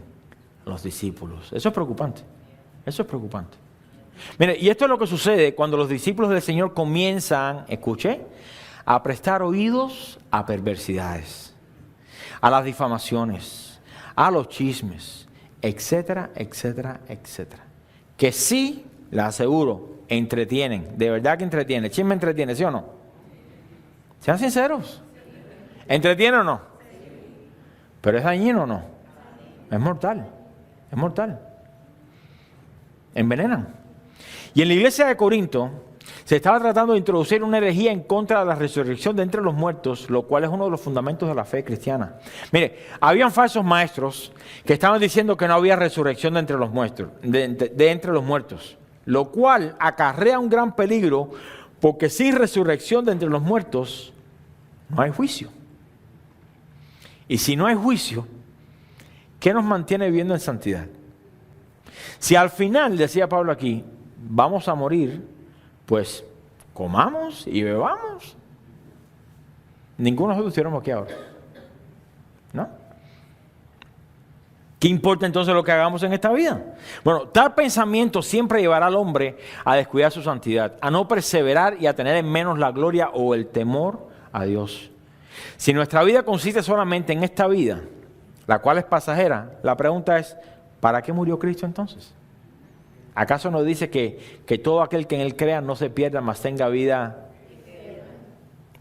Speaker 1: Los discípulos. Eso es preocupante. Eso es preocupante. Mire, y esto es lo que sucede cuando los discípulos del Señor comienzan, escuche, a prestar oídos a perversidades, a las difamaciones, a los chismes, etcétera, etcétera, etcétera. Que sí, les aseguro, entretienen. De verdad que entretiene. ¿Chisme entretiene, sí o no? Sean sinceros. ¿Entretiene o no? ¿Pero es dañino o no? Es mortal. Es mortal. Envenenan. Y en la iglesia de Corinto se estaba tratando de introducir una herejía en contra de la resurrección de entre los muertos, lo cual es uno de los fundamentos de la fe cristiana. Mire, habían falsos maestros que estaban diciendo que no había resurrección de entre los muertos, de entre los muertos, lo cual acarrea un gran peligro, porque sin resurrección de entre los muertos no hay juicio. Y si no hay juicio, ¿qué nos mantiene viviendo en santidad? Si al final, decía Pablo aquí, vamos a morir, pues comamos y bebamos. Ninguno de nosotros estuviéramos aquí ahora, ¿no? ¿Qué importa entonces lo que hagamos en esta vida? Bueno, tal pensamiento siempre llevará al hombre a descuidar su santidad, a no perseverar y a tener en menos la gloria o el temor a Dios. Si nuestra vida consiste solamente en esta vida, la cual es pasajera, la pregunta es, ¿para qué murió Cristo entonces? ¿Acaso nos dice que todo aquel que en Él crea no se pierda, mas tenga vida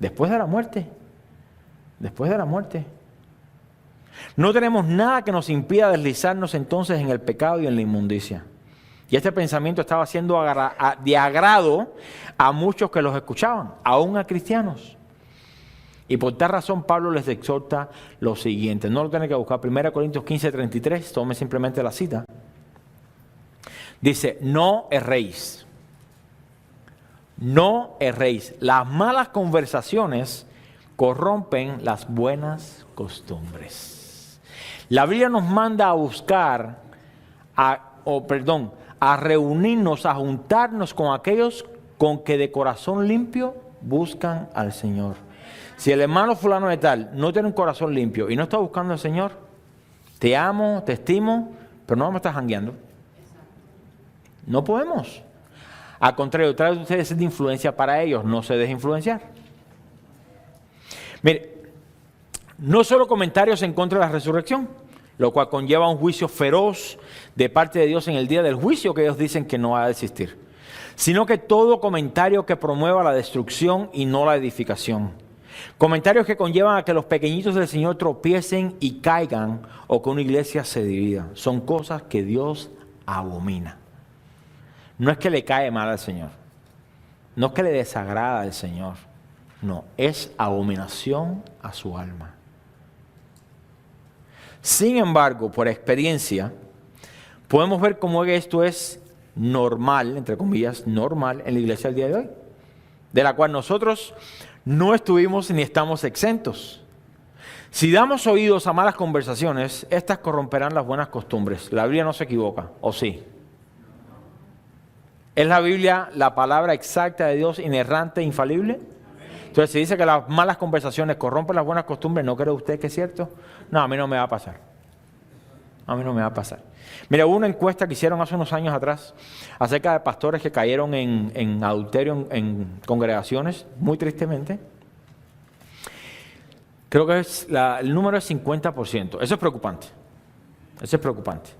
Speaker 1: después de la muerte? Después de la muerte. No tenemos nada que nos impida deslizarnos entonces en el pecado y en la inmundicia. Y este pensamiento estaba siendo de agrado a muchos que los escuchaban, aún a cristianos. Y por tal razón Pablo les exhorta lo siguiente. No lo tienen que buscar. 1 Corintios 15:33. Tome simplemente la cita. Dice, no erréis. No erréis. Las malas conversaciones corrompen las buenas costumbres. La Biblia nos manda a buscar, a reunirnos, a juntarnos con aquellos con que de corazón limpio buscan al Señor. Si el hermano fulano de tal no tiene un corazón limpio y no está buscando al Señor, te amo, te estimo, pero no vamos a estar jangueando. No podemos. Al contrario, trae ustedes de influencia para ellos, no se deje influenciar. Mire, no solo comentarios en contra de la resurrección, lo cual conlleva un juicio feroz de parte de Dios en el día del juicio que ellos dicen que no va a existir, sino que todo comentario que promueva la destrucción y no la edificación. Comentarios que conllevan a que los pequeñitos del Señor tropiecen y caigan o que una iglesia se divida. Son cosas que Dios abomina. No es que le cae mal al Señor. No es que le desagrada al Señor. No, es abominación a su alma. Sin embargo, por experiencia, podemos ver cómo esto es normal, entre comillas, normal en la iglesia del día de hoy, de la cual nosotros no estuvimos ni estamos exentos. Si damos oídos a malas conversaciones, estas corromperán las buenas costumbres. La Biblia no se equivoca, ¿o sí? ¿Es la Biblia la palabra exacta de Dios, inerrante e infalible? Entonces, si dice que las malas conversaciones corrompen las buenas costumbres, ¿no cree usted que es cierto? No, a mí no me va a pasar. A mí no me va a pasar. Mira, hubo una encuesta que hicieron hace unos años atrás acerca de pastores que cayeron en adulterio en congregaciones, muy tristemente. Creo que el número es 50%. Eso es preocupante. Eso es preocupante.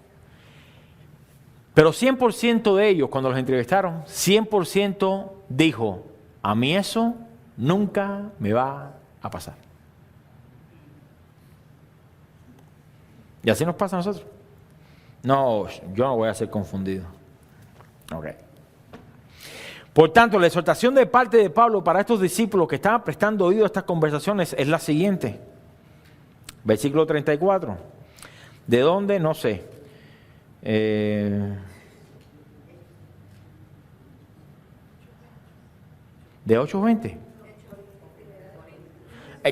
Speaker 1: Pero 100% de ellos, cuando los entrevistaron, 100% dijo, a mí eso nunca me va a pasar. Y así nos pasa a nosotros. No, yo no voy a ser confundido. Ok. Por tanto, la exhortación de parte de Pablo para estos discípulos que estaban prestando oído a estas conversaciones es la siguiente. Versículo 34. ¿De dónde? No sé. ¿De 8:20?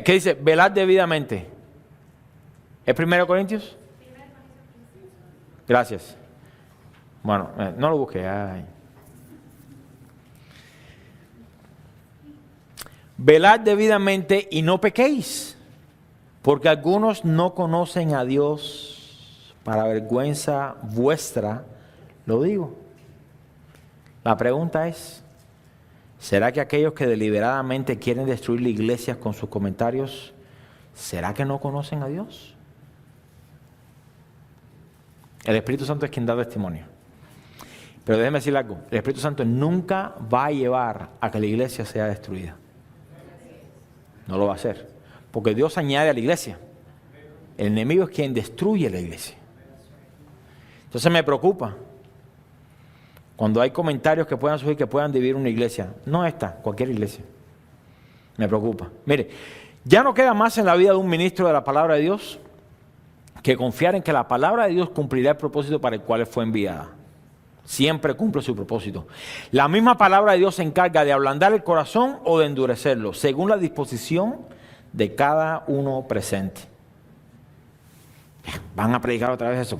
Speaker 1: ¿Qué dice? Velad debidamente. ¿Es 1 Corintios? Gracias. Bueno, no lo busqué. Ay. Velad debidamente y no pequéis, porque algunos no conocen a Dios. Para vergüenza vuestra, lo digo. La pregunta es, ¿será que aquellos que deliberadamente quieren destruir la iglesia con sus comentarios, ¿será que no conocen a Dios? El Espíritu Santo es quien da testimonio. Pero déjeme decirle algo, el Espíritu Santo nunca va a llevar a que la iglesia sea destruida. No lo va a hacer, porque Dios añade a la iglesia. El enemigo es quien destruye la iglesia. Entonces me preocupa cuando hay comentarios que puedan surgir que puedan dividir una iglesia. No esta, cualquier iglesia. Me preocupa. Mire, ya no queda más en la vida de un ministro de la palabra de Dios que confiar en que la palabra de Dios cumplirá el propósito para el cual fue enviada. Siempre cumple su propósito. La misma palabra de Dios se encarga de ablandar el corazón o de endurecerlo, según la disposición de cada uno presente. Van a predicar otra vez eso.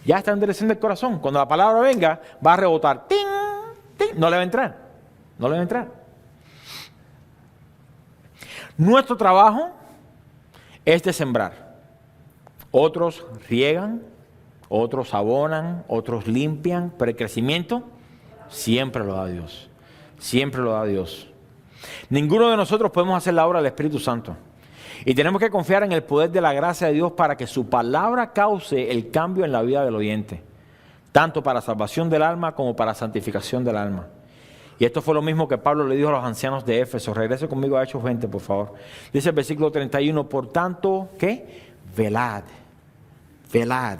Speaker 1: Ya está endureciendo el corazón. Cuando la palabra venga, va a rebotar. ¡Ting! ¡Ting! No le va a entrar. No le va a entrar. Nuestro trabajo es de sembrar. Otros riegan, otros abonan, otros limpian, pero el crecimiento siempre lo da Dios. Siempre lo da Dios. Ninguno de nosotros podemos hacer la obra del Espíritu Santo. Y tenemos que confiar en el poder de la gracia de Dios para que su palabra cause el cambio en la vida del oyente, tanto para salvación del alma como para santificación del alma. Y esto fue lo mismo que Pablo le dijo a los ancianos de Éfeso. Regrese conmigo a Hechos 20, por favor. Dice el versículo 31, por tanto, ¿qué? Velad, velad,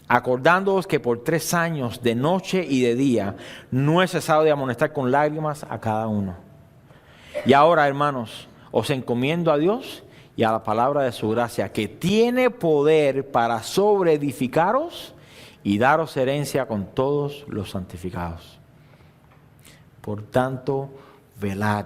Speaker 1: acordándoos que por 3 años, de noche y de día, no he cesado de amonestar con lágrimas a cada uno. Y ahora, hermanos, os encomiendo a Dios y a la palabra de su gracia, que tiene poder para sobreedificaros y daros herencia con todos los santificados. Por tanto, velad.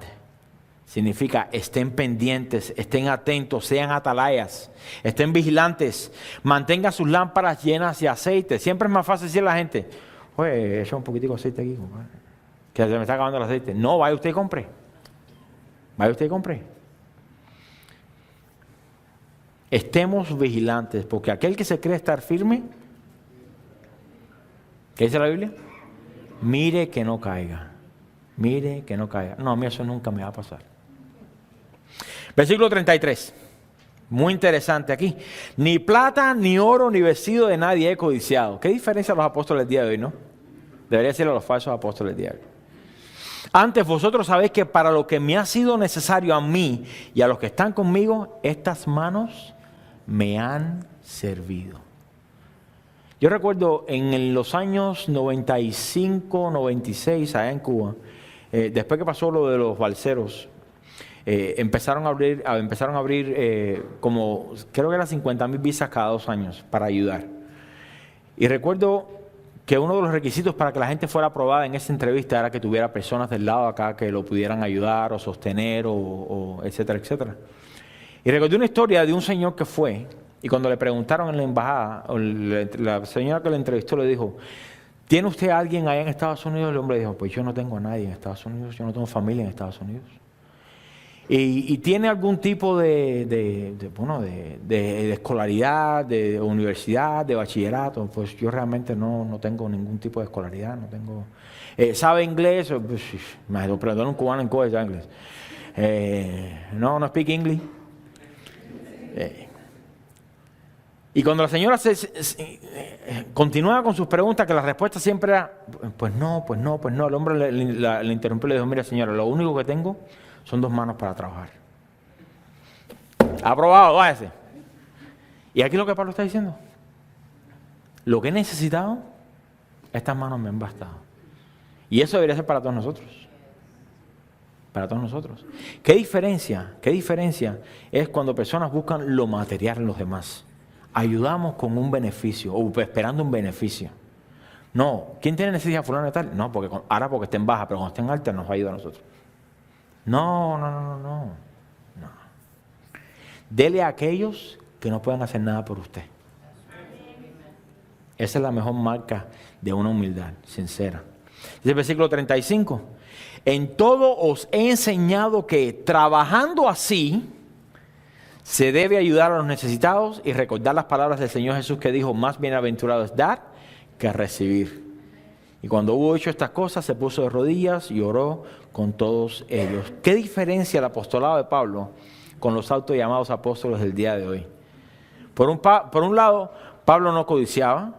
Speaker 1: Significa estén pendientes, estén atentos, sean atalayas, estén vigilantes, mantengan sus lámparas llenas de aceite. Siempre es más fácil decirle a la gente, oye, echa un poquitico de aceite aquí, compadre, que se me está acabando el aceite. No, vaya usted y compre. Vaya usted y compre. Estemos vigilantes, porque aquel que se cree estar firme, ¿qué dice la Biblia? Mire que no caiga. Mire que no caiga. No, a mí eso nunca me va a pasar. Versículo 33. Muy interesante aquí. Ni plata, ni oro, ni vestido de nadie he codiciado. ¿Qué diferencia a los apóstoles del día de hoy, no? Debería ser a los falsos apóstoles del día de hoy. Antes vosotros sabéis que para lo que me ha sido necesario a mí y a los que están conmigo, estas manos me han servido. Yo recuerdo en los años 95, 96, allá en Cuba, después que pasó lo de los balseros, empezaron a abrir como, creo que eran 50,000 visas cada 2 años para ayudar. Y recuerdo que uno de los requisitos para que la gente fuera aprobada en esa entrevista era que tuviera personas del lado acá que lo pudieran ayudar o sostener o etcétera, etcétera. Y recordé una historia de un señor que fue, y cuando le preguntaron en la embajada, la señora que le entrevistó le dijo, ¿tiene usted a alguien allá en Estados Unidos? El hombre dijo, pues yo no tengo a nadie en Estados Unidos, yo no tengo familia en Estados Unidos. Y tiene algún tipo de escolaridad, de universidad, de bachillerato. Pues yo realmente no tengo ningún tipo de escolaridad, no tengo. ¿Sabe inglés? Pues, me lo preguntó un cubano en Cuba, ya inglés. No speak English. Y cuando la señora continuaba con sus preguntas, que la respuesta siempre era, pues no. El hombre le interrumpió y le dijo, mira señora, lo único que tengo son 2 manos para trabajar. Aprobado, váyase. Y aquí lo que Pablo está diciendo. Lo que he necesitado, estas manos me han bastado. Y eso debería ser para todos nosotros. Para todos nosotros. ¿Qué diferencia es cuando personas buscan lo material en los demás? Ayudamos con un beneficio o esperando un beneficio. No, ¿quién tiene necesidad? Fulano de tal. No, ahora porque está en baja, pero cuando esté en alta nos va a ayudar a nosotros. No. Dele a aquellos que no puedan hacer nada por usted. Esa es la mejor marca de una humildad sincera. Dice el versículo 35. En todo os he enseñado que trabajando así se debe ayudar a los necesitados y recordar las palabras del Señor Jesús que dijo: más bienaventurado es dar que recibir. Y cuando hubo hecho estas cosas, se puso de rodillas y oró con todos ellos. ¿Qué diferencia el apostolado de Pablo con los autollamados apóstoles del día de hoy? Por un lado, Pablo no codiciaba,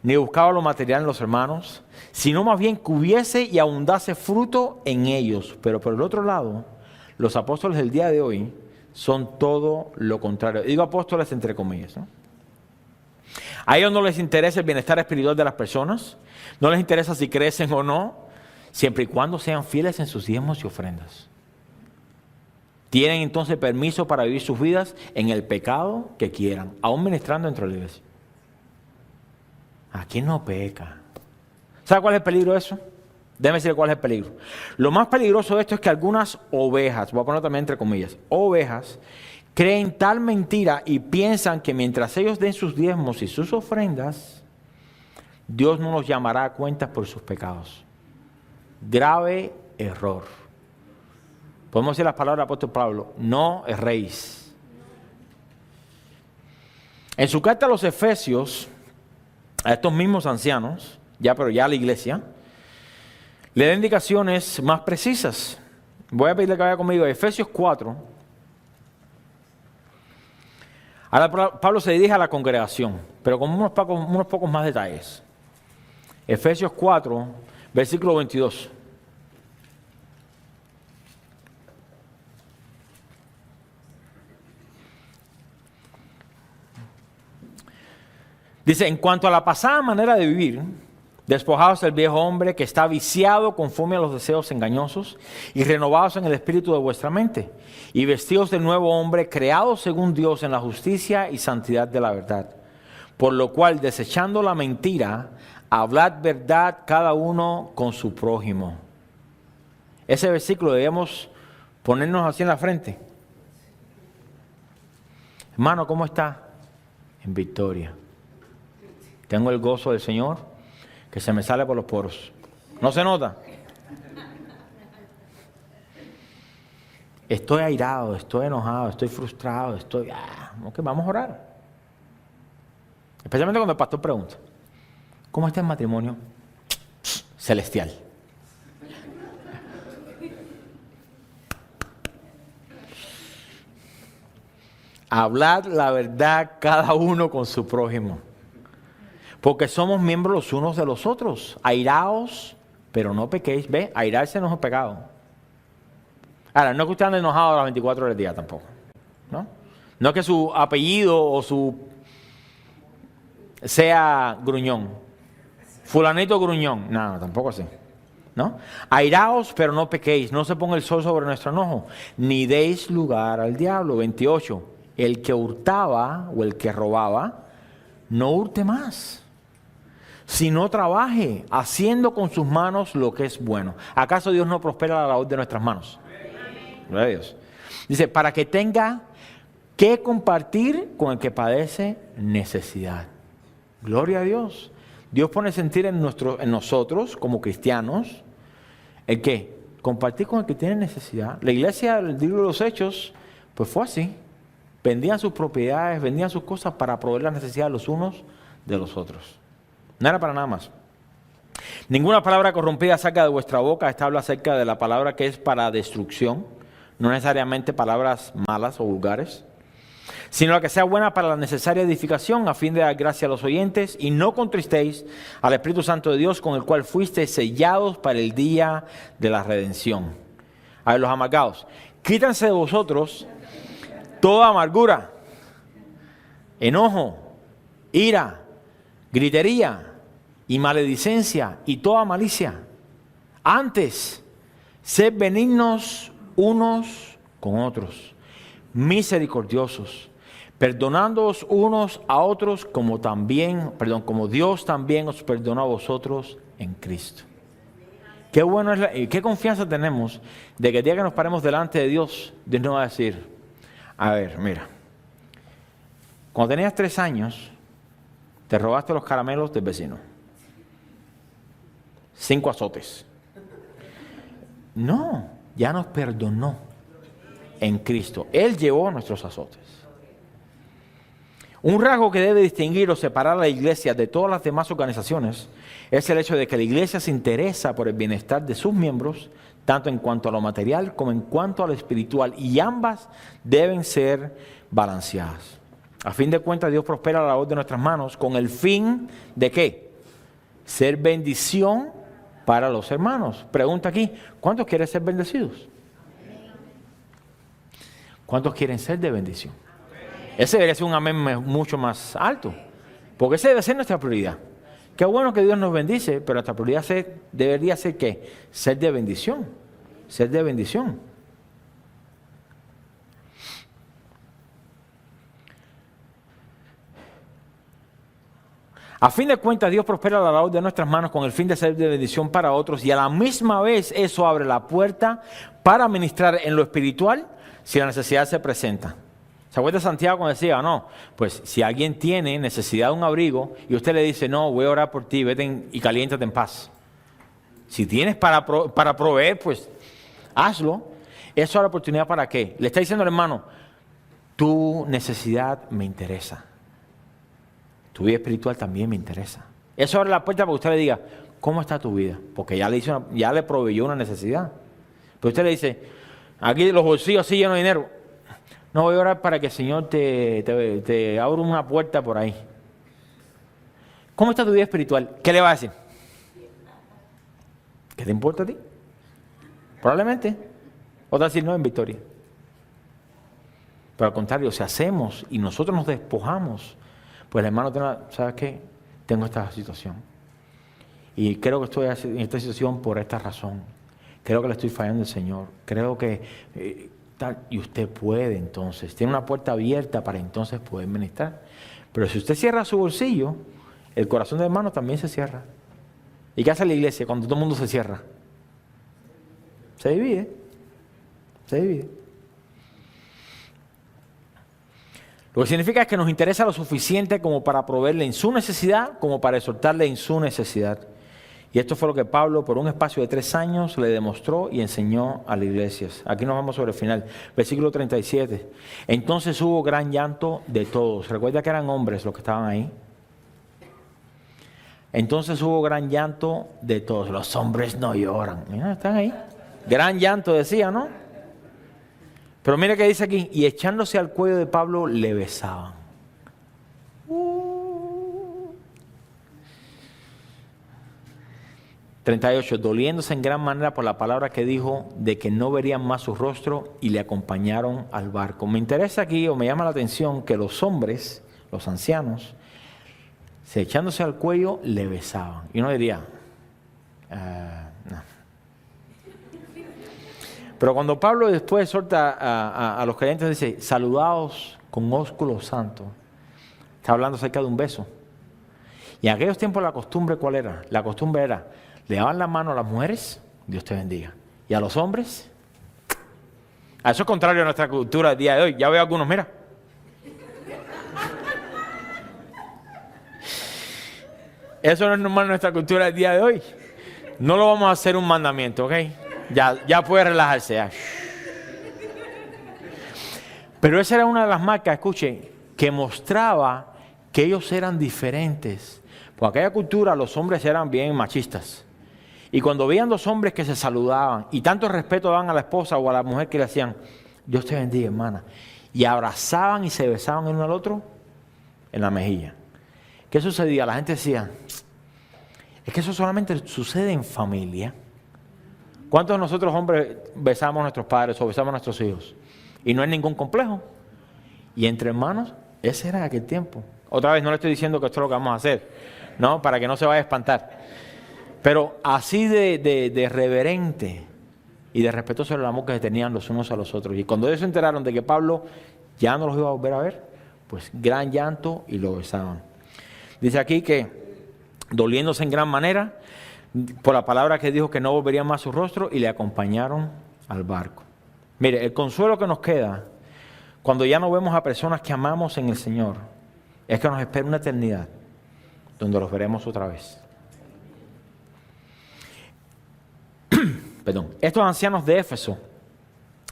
Speaker 1: ni buscaba lo material en los hermanos, sino más bien que hubiese y abundase fruto en ellos. Pero por el otro lado, los apóstoles del día de hoy son todo lo contrario. Digo apóstoles entre comillas, ¿no? A ellos no les interesa el bienestar espiritual de las personas, no les interesa si crecen o no, siempre y cuando sean fieles en sus diezmos y ofrendas. Tienen entonces permiso para vivir sus vidas en el pecado que quieran, aún ministrando dentro de la iglesia. Aquí no peca. ¿Sabe cuál es el peligro de eso? Déjeme decirle cuál es el peligro. Lo más peligroso de esto es que algunas ovejas, voy a poner también entre comillas, ovejas, creen tal mentira y piensan que mientras ellos den sus diezmos y sus ofrendas, Dios no los llamará a cuentas por sus pecados. Grave error. Podemos decir las palabras del apóstol Pablo: no erréis. En su carta a los Efesios, a estos mismos ancianos, pero ya a la iglesia, le da indicaciones más precisas. Voy a pedirle que vaya conmigo a Efesios 4. Ahora Pablo se dirige a la congregación, pero con unos pocos más detalles. Efesios 4, versículo 22. Dice: en cuanto a la pasada manera de vivir, despojados del viejo hombre que está viciado conforme a los deseos engañosos y renovados en el espíritu de vuestra mente, y vestidos del nuevo hombre creado según Dios en la justicia y santidad de la verdad. Por lo cual, desechando la mentira, hablad verdad cada uno con su prójimo. Ese versículo debemos ponernos así en la frente. Hermano, ¿cómo está? En victoria. Tengo el gozo del Señor que se me sale por los poros. ¿No se nota? Estoy airado, estoy enojado, estoy frustrado, ok, vamos a orar. Especialmente cuando el pastor pregunta: ¿cómo está el matrimonio? Celestial. Hablad la verdad cada uno con su prójimo, porque somos miembros los unos de los otros. Airaos, pero no pequéis. ¿Ve? Airarse no es un pecado. Ahora, no es que usted ande enojado a las 24 horas del día tampoco, ¿no? No es que su apellido o su sea gruñón. Fulanito gruñón. No, tampoco así, ¿no? Airaos, pero no pequéis. No se ponga el sol sobre nuestro enojo, ni deis lugar al diablo. 28. El que hurtaba o el que robaba, no hurte más, sino trabaje, haciendo con sus manos lo que es bueno. ¿Acaso Dios no prospera la labor de nuestras manos? Gloria a Dios. Dice: para que tenga que compartir con el que padece necesidad. Gloria a Dios. Dios pone sentir en nosotros como cristianos el que compartir con el que tiene necesidad. La iglesia del libro de los Hechos pues fue así. Vendían sus propiedades, vendían sus cosas para proveer las necesidades los unos de los otros. No era para nada más. Ninguna palabra corrompida saca de vuestra boca. Esta habla acerca de la palabra que es para destrucción, no necesariamente palabras malas o vulgares, sino la que sea buena para la necesaria edificación, a fin de dar gracia a los oyentes, y no contristéis al Espíritu Santo de Dios, con el cual fuisteis sellados para el día de la redención. A ver, los amargados: quítense de vosotros toda amargura, enojo, ira, gritería y maledicencia y toda malicia. Antes, sed benignos unos con otros, misericordiosos, perdonándoos unos a otros como Dios también os perdonó a vosotros en Cristo. Qué bueno es qué confianza tenemos de que el día que nos paremos delante de Dios, Dios nos va a decir, a ver, mira, cuando tenías 3 años, te robaste los caramelos del vecino. 5 azotes. No, ya nos perdonó en Cristo. Él llevó nuestros azotes. Un rasgo que debe distinguir o separar a la iglesia de todas las demás organizaciones es el hecho de que la iglesia se interesa por el bienestar de sus miembros, tanto en cuanto a lo material como en cuanto a lo espiritual, y ambas deben ser balanceadas. A fin de cuentas, Dios prospera la labor de nuestras manos con el fin de ¿qué? Ser bendición para los hermanos. Pregunta aquí, ¿cuántos quieren ser bendecidos? ¿Cuántos quieren ser de bendición? Ese debería ser un amén mucho más alto, porque ese debe ser nuestra prioridad. Qué bueno que Dios nos bendice, pero nuestra prioridad debería ser ¿qué? Ser de bendición, ser de bendición. A fin de cuentas, Dios prospera la labor de nuestras manos con el fin de ser de bendición para otros, y a la misma vez eso abre la puerta para ministrar en lo espiritual si la necesidad se presenta. ¿Se acuerda Santiago cuando decía, no, pues si alguien tiene necesidad de un abrigo y usted le dice, no, voy a orar por ti, vete y caliéntate en paz? Si tienes para proveer, pues hazlo. Eso es la oportunidad para qué. Le está diciendo al hermano, tu necesidad me interesa. Tu vida espiritual también me interesa. Eso abre la puerta para que usted le diga, ¿cómo está tu vida? Porque ya le proveyó una necesidad. Pero usted le dice, aquí los bolsillos así llenos de dinero. No, voy a orar para que el Señor te abra una puerta por ahí. ¿Cómo está tu vida espiritual? ¿Qué le va a decir? ¿Qué te importa a ti? Probablemente. Otra decir, no, en victoria. Pero al contrario, si hacemos y nosotros nos despojamos, pues el hermano, ¿sabes qué? Tengo esta situación. Y creo que estoy en esta situación por esta razón. Creo que le estoy fallando al Señor. Creo que... y usted puede entonces, tiene una puerta abierta para entonces poder ministrar. Pero si usted cierra su bolsillo, el corazón del hermano también se cierra. ¿Y qué hace la iglesia cuando todo el mundo se cierra? Se divide. Se divide. Lo que significa es que nos interesa lo suficiente como para proveerle en su necesidad, como para exhortarle en su necesidad. Y esto fue lo que Pablo, por un espacio de 3 años, le demostró y enseñó a las iglesias. Aquí nos vamos sobre el final. Versículo 37. Entonces hubo gran llanto de todos. Recuerda que eran hombres los que estaban ahí. Entonces hubo gran llanto de todos. Los hombres no lloran. Mira, están ahí. Gran llanto decía, ¿no? Pero mira que dice aquí. Y echándose al cuello de Pablo, le besaban. 38, doliéndose en gran manera por la palabra que dijo de que no verían más su rostro, y le acompañaron al barco. Me interesa aquí, o me llama la atención, que los hombres, los ancianos, echándose al cuello, le besaban. Y uno diría, no. Pero cuando Pablo después exhorta a los creyentes, dice, saludaos con ósculo santo. Está hablando acerca de un beso. Y en aquellos tiempos la costumbre, ¿cuál era? La costumbre era, le daban la mano a las mujeres, Dios te bendiga. Y a los hombres, a eso es contrario a nuestra cultura del día de hoy. Ya veo algunos, mira. Eso no es normal en nuestra cultura del día de hoy. No lo vamos a hacer un mandamiento, ¿ok? Ya puede relajarse. Ya. Pero esa era una de las marcas, escuchen, que mostraba que ellos eran diferentes. Por aquella cultura los hombres eran bien machistas. Y cuando veían 2 hombres que se saludaban y tanto respeto daban a la esposa o a la mujer que le hacían, Dios te bendiga, hermana, y abrazaban y se besaban el uno al otro en la mejilla. ¿Qué sucedía? La gente decía, es que eso solamente sucede en familia. ¿Cuántos de nosotros hombres besamos a nuestros padres o besamos a nuestros hijos? Y no hay ningún complejo. Y entre hermanos, ese era aquel tiempo. Otra vez no le estoy diciendo que esto es lo que vamos a hacer, ¿no? Para que no se vaya a espantar. Pero así de reverente y de respetuoso el amor que se tenían los unos a los otros. Y cuando ellos se enteraron de que Pablo ya no los iba a volver a ver, pues gran llanto y lo besaban. Dice aquí que doliéndose en gran manera por la palabra que dijo que no volverían más su rostro y le acompañaron al barco. Mire, el consuelo que nos queda cuando ya no vemos a personas que amamos en el Señor es que nos espera una eternidad donde los veremos otra vez. Perdón. Estos ancianos de Éfeso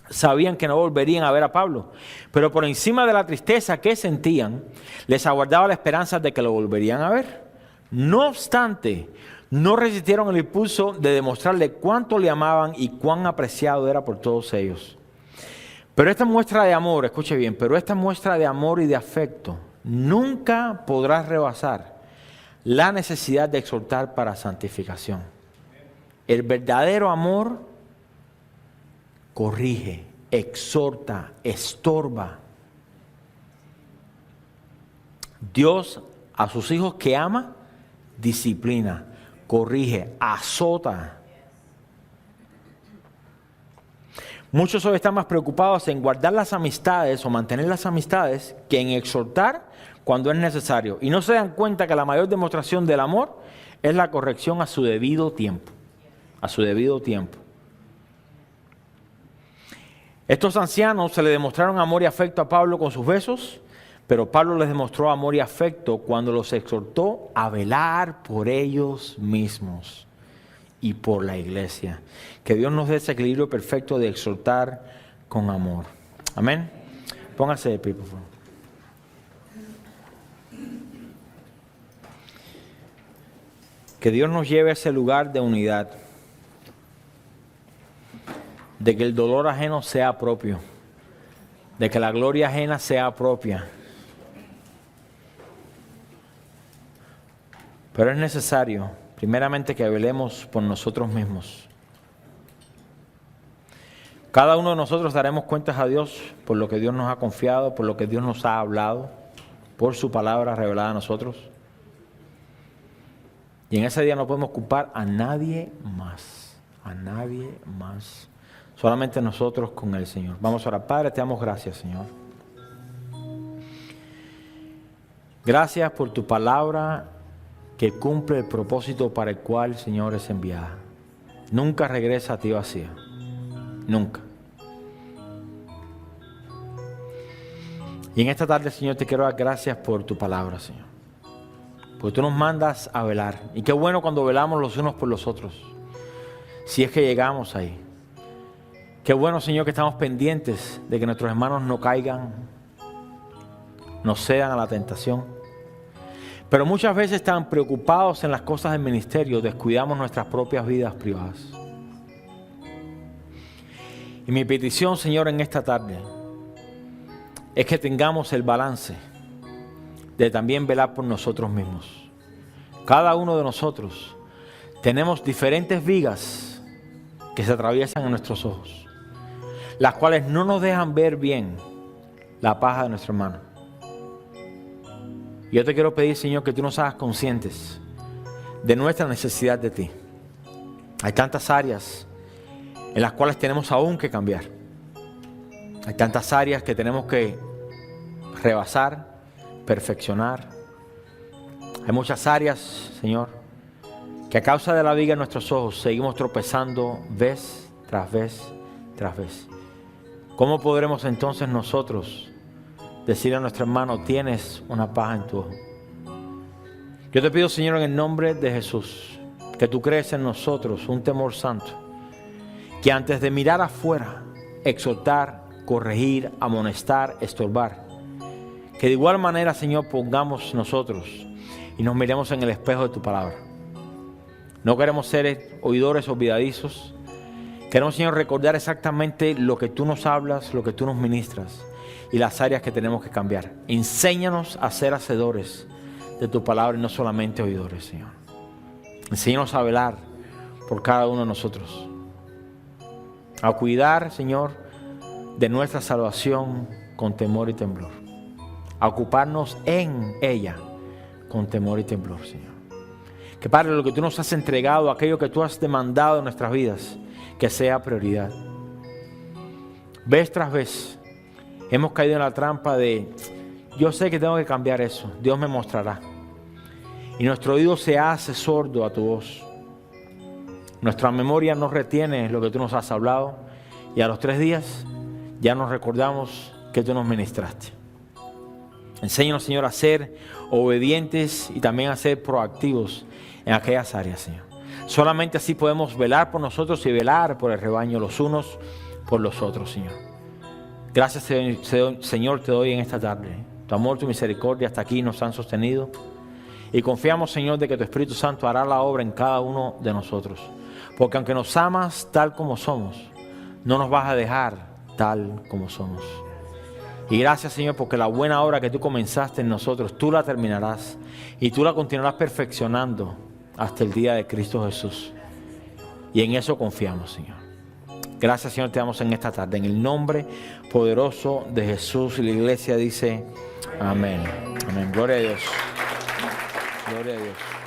Speaker 1: sabían que no volverían a ver a Pablo, pero por encima de la tristeza que sentían, les aguardaba la esperanza de que lo volverían a ver. No obstante, no resistieron el impulso de demostrarle cuánto le amaban y cuán apreciado era por todos ellos. Pero esta muestra de amor, escuche bien, pero esta muestra de amor y de afecto nunca podrá rebasar la necesidad de exhortar para santificación. El verdadero amor corrige, exhorta, estorba. Dios a sus hijos que ama, disciplina, corrige, azota. Muchos hoy están más preocupados en guardar las amistades o mantener las amistades que en exhortar cuando es necesario. Y no se dan cuenta que la mayor demostración del amor es la corrección a su debido tiempo. A su debido tiempo. Estos ancianos se le demostraron amor y afecto a Pablo con sus besos, pero Pablo les demostró amor y afecto cuando los exhortó a velar por ellos mismos y por la iglesia. Que Dios nos dé ese equilibrio perfecto de exhortar con amor. Amén. Póngase de pie, por favor. Que Dios nos lleve a ese lugar de unidad, de que el dolor ajeno sea propio, de que la gloria ajena sea propia. Pero es necesario, primeramente, que velemos por nosotros mismos. Cada uno de nosotros daremos cuentas a Dios por lo que Dios nos ha confiado, por lo que Dios nos ha hablado, por su palabra revelada a nosotros. Y en ese día no podemos culpar a nadie más, solamente nosotros con el Señor. Vamos a orar. Padre, te damos gracias, Señor. Gracias por tu palabra que cumple el propósito para el cual, Señor, es enviada. Nunca regresa a ti vacía. Nunca. Y en esta tarde, Señor, te quiero dar gracias por tu palabra, Señor. Porque tú nos mandas a velar. Y qué bueno cuando velamos los unos por los otros. Si es que llegamos ahí. Qué bueno, Señor, que estamos pendientes de que nuestros hermanos no caigan, no cedan a la tentación. Pero muchas veces están preocupados en las cosas del ministerio, descuidamos nuestras propias vidas privadas. Y mi petición, Señor, en esta tarde es que tengamos el balance de también velar por nosotros mismos. Cada uno de nosotros tenemos diferentes vigas que se atraviesan en nuestros ojos, las cuales no nos dejan ver bien la paja de nuestro hermano. Y yo te quiero pedir, Señor, que tú nos hagas conscientes de nuestra necesidad de ti. Hay tantas áreas en las cuales tenemos aún que cambiar. Hay tantas áreas que tenemos que rebasar, perfeccionar. Hay muchas áreas, Señor, que a causa de la viga en nuestros ojos seguimos tropezando vez tras vez tras vez. ¿Cómo podremos entonces nosotros decirle a nuestro hermano, tienes una paja en tu ojo? Yo te pido, Señor, en el nombre de Jesús, que tú crees en nosotros un temor santo, que antes de mirar afuera, exhortar, corregir, amonestar, estorbar, que de igual manera, Señor, pongamos nosotros y nos miremos en el espejo de tu palabra. No queremos ser oidores olvidadizos. Queremos, Señor, recordar exactamente lo que tú nos hablas, lo que tú nos ministras y las áreas que tenemos que cambiar. Enséñanos a ser hacedores de tu palabra y no solamente oidores, Señor. Enséñanos a velar por cada uno de nosotros. A cuidar, Señor, de nuestra salvación con temor y temblor. A ocuparnos en ella con temor y temblor, Señor. Que, Padre, lo que tú nos has entregado, aquello que tú has demandado en nuestras vidas, que sea prioridad. Vez tras vez hemos caído en la trampa de yo sé que tengo que cambiar eso. Dios me mostrará. Y nuestro oído se hace sordo a tu voz. Nuestra memoria no retiene lo que tú nos has hablado. Y a los 3 días ya nos recordamos que tú nos ministraste. Enséñanos, Señor, a ser obedientes y también a ser proactivos en aquellas áreas, Señor. Solamente así podemos velar por nosotros y velar por el rebaño los unos por los otros, Señor. Gracias, Señor, te doy en esta tarde. Tu amor, tu misericordia hasta aquí nos han sostenido. Y confiamos, Señor, de que tu Espíritu Santo hará la obra en cada uno de nosotros. Porque aunque nos amas tal como somos, no nos vas a dejar tal como somos. Y gracias, Señor, porque la buena obra que tú comenzaste en nosotros, tú la terminarás. Y tú la continuarás perfeccionando hasta el día de Cristo Jesús. Y en eso confiamos, Señor. Gracias, Señor, te damos en esta tarde. En el nombre poderoso de Jesús. Y la iglesia dice amén. Amén. Gloria a Dios. Gloria a Dios.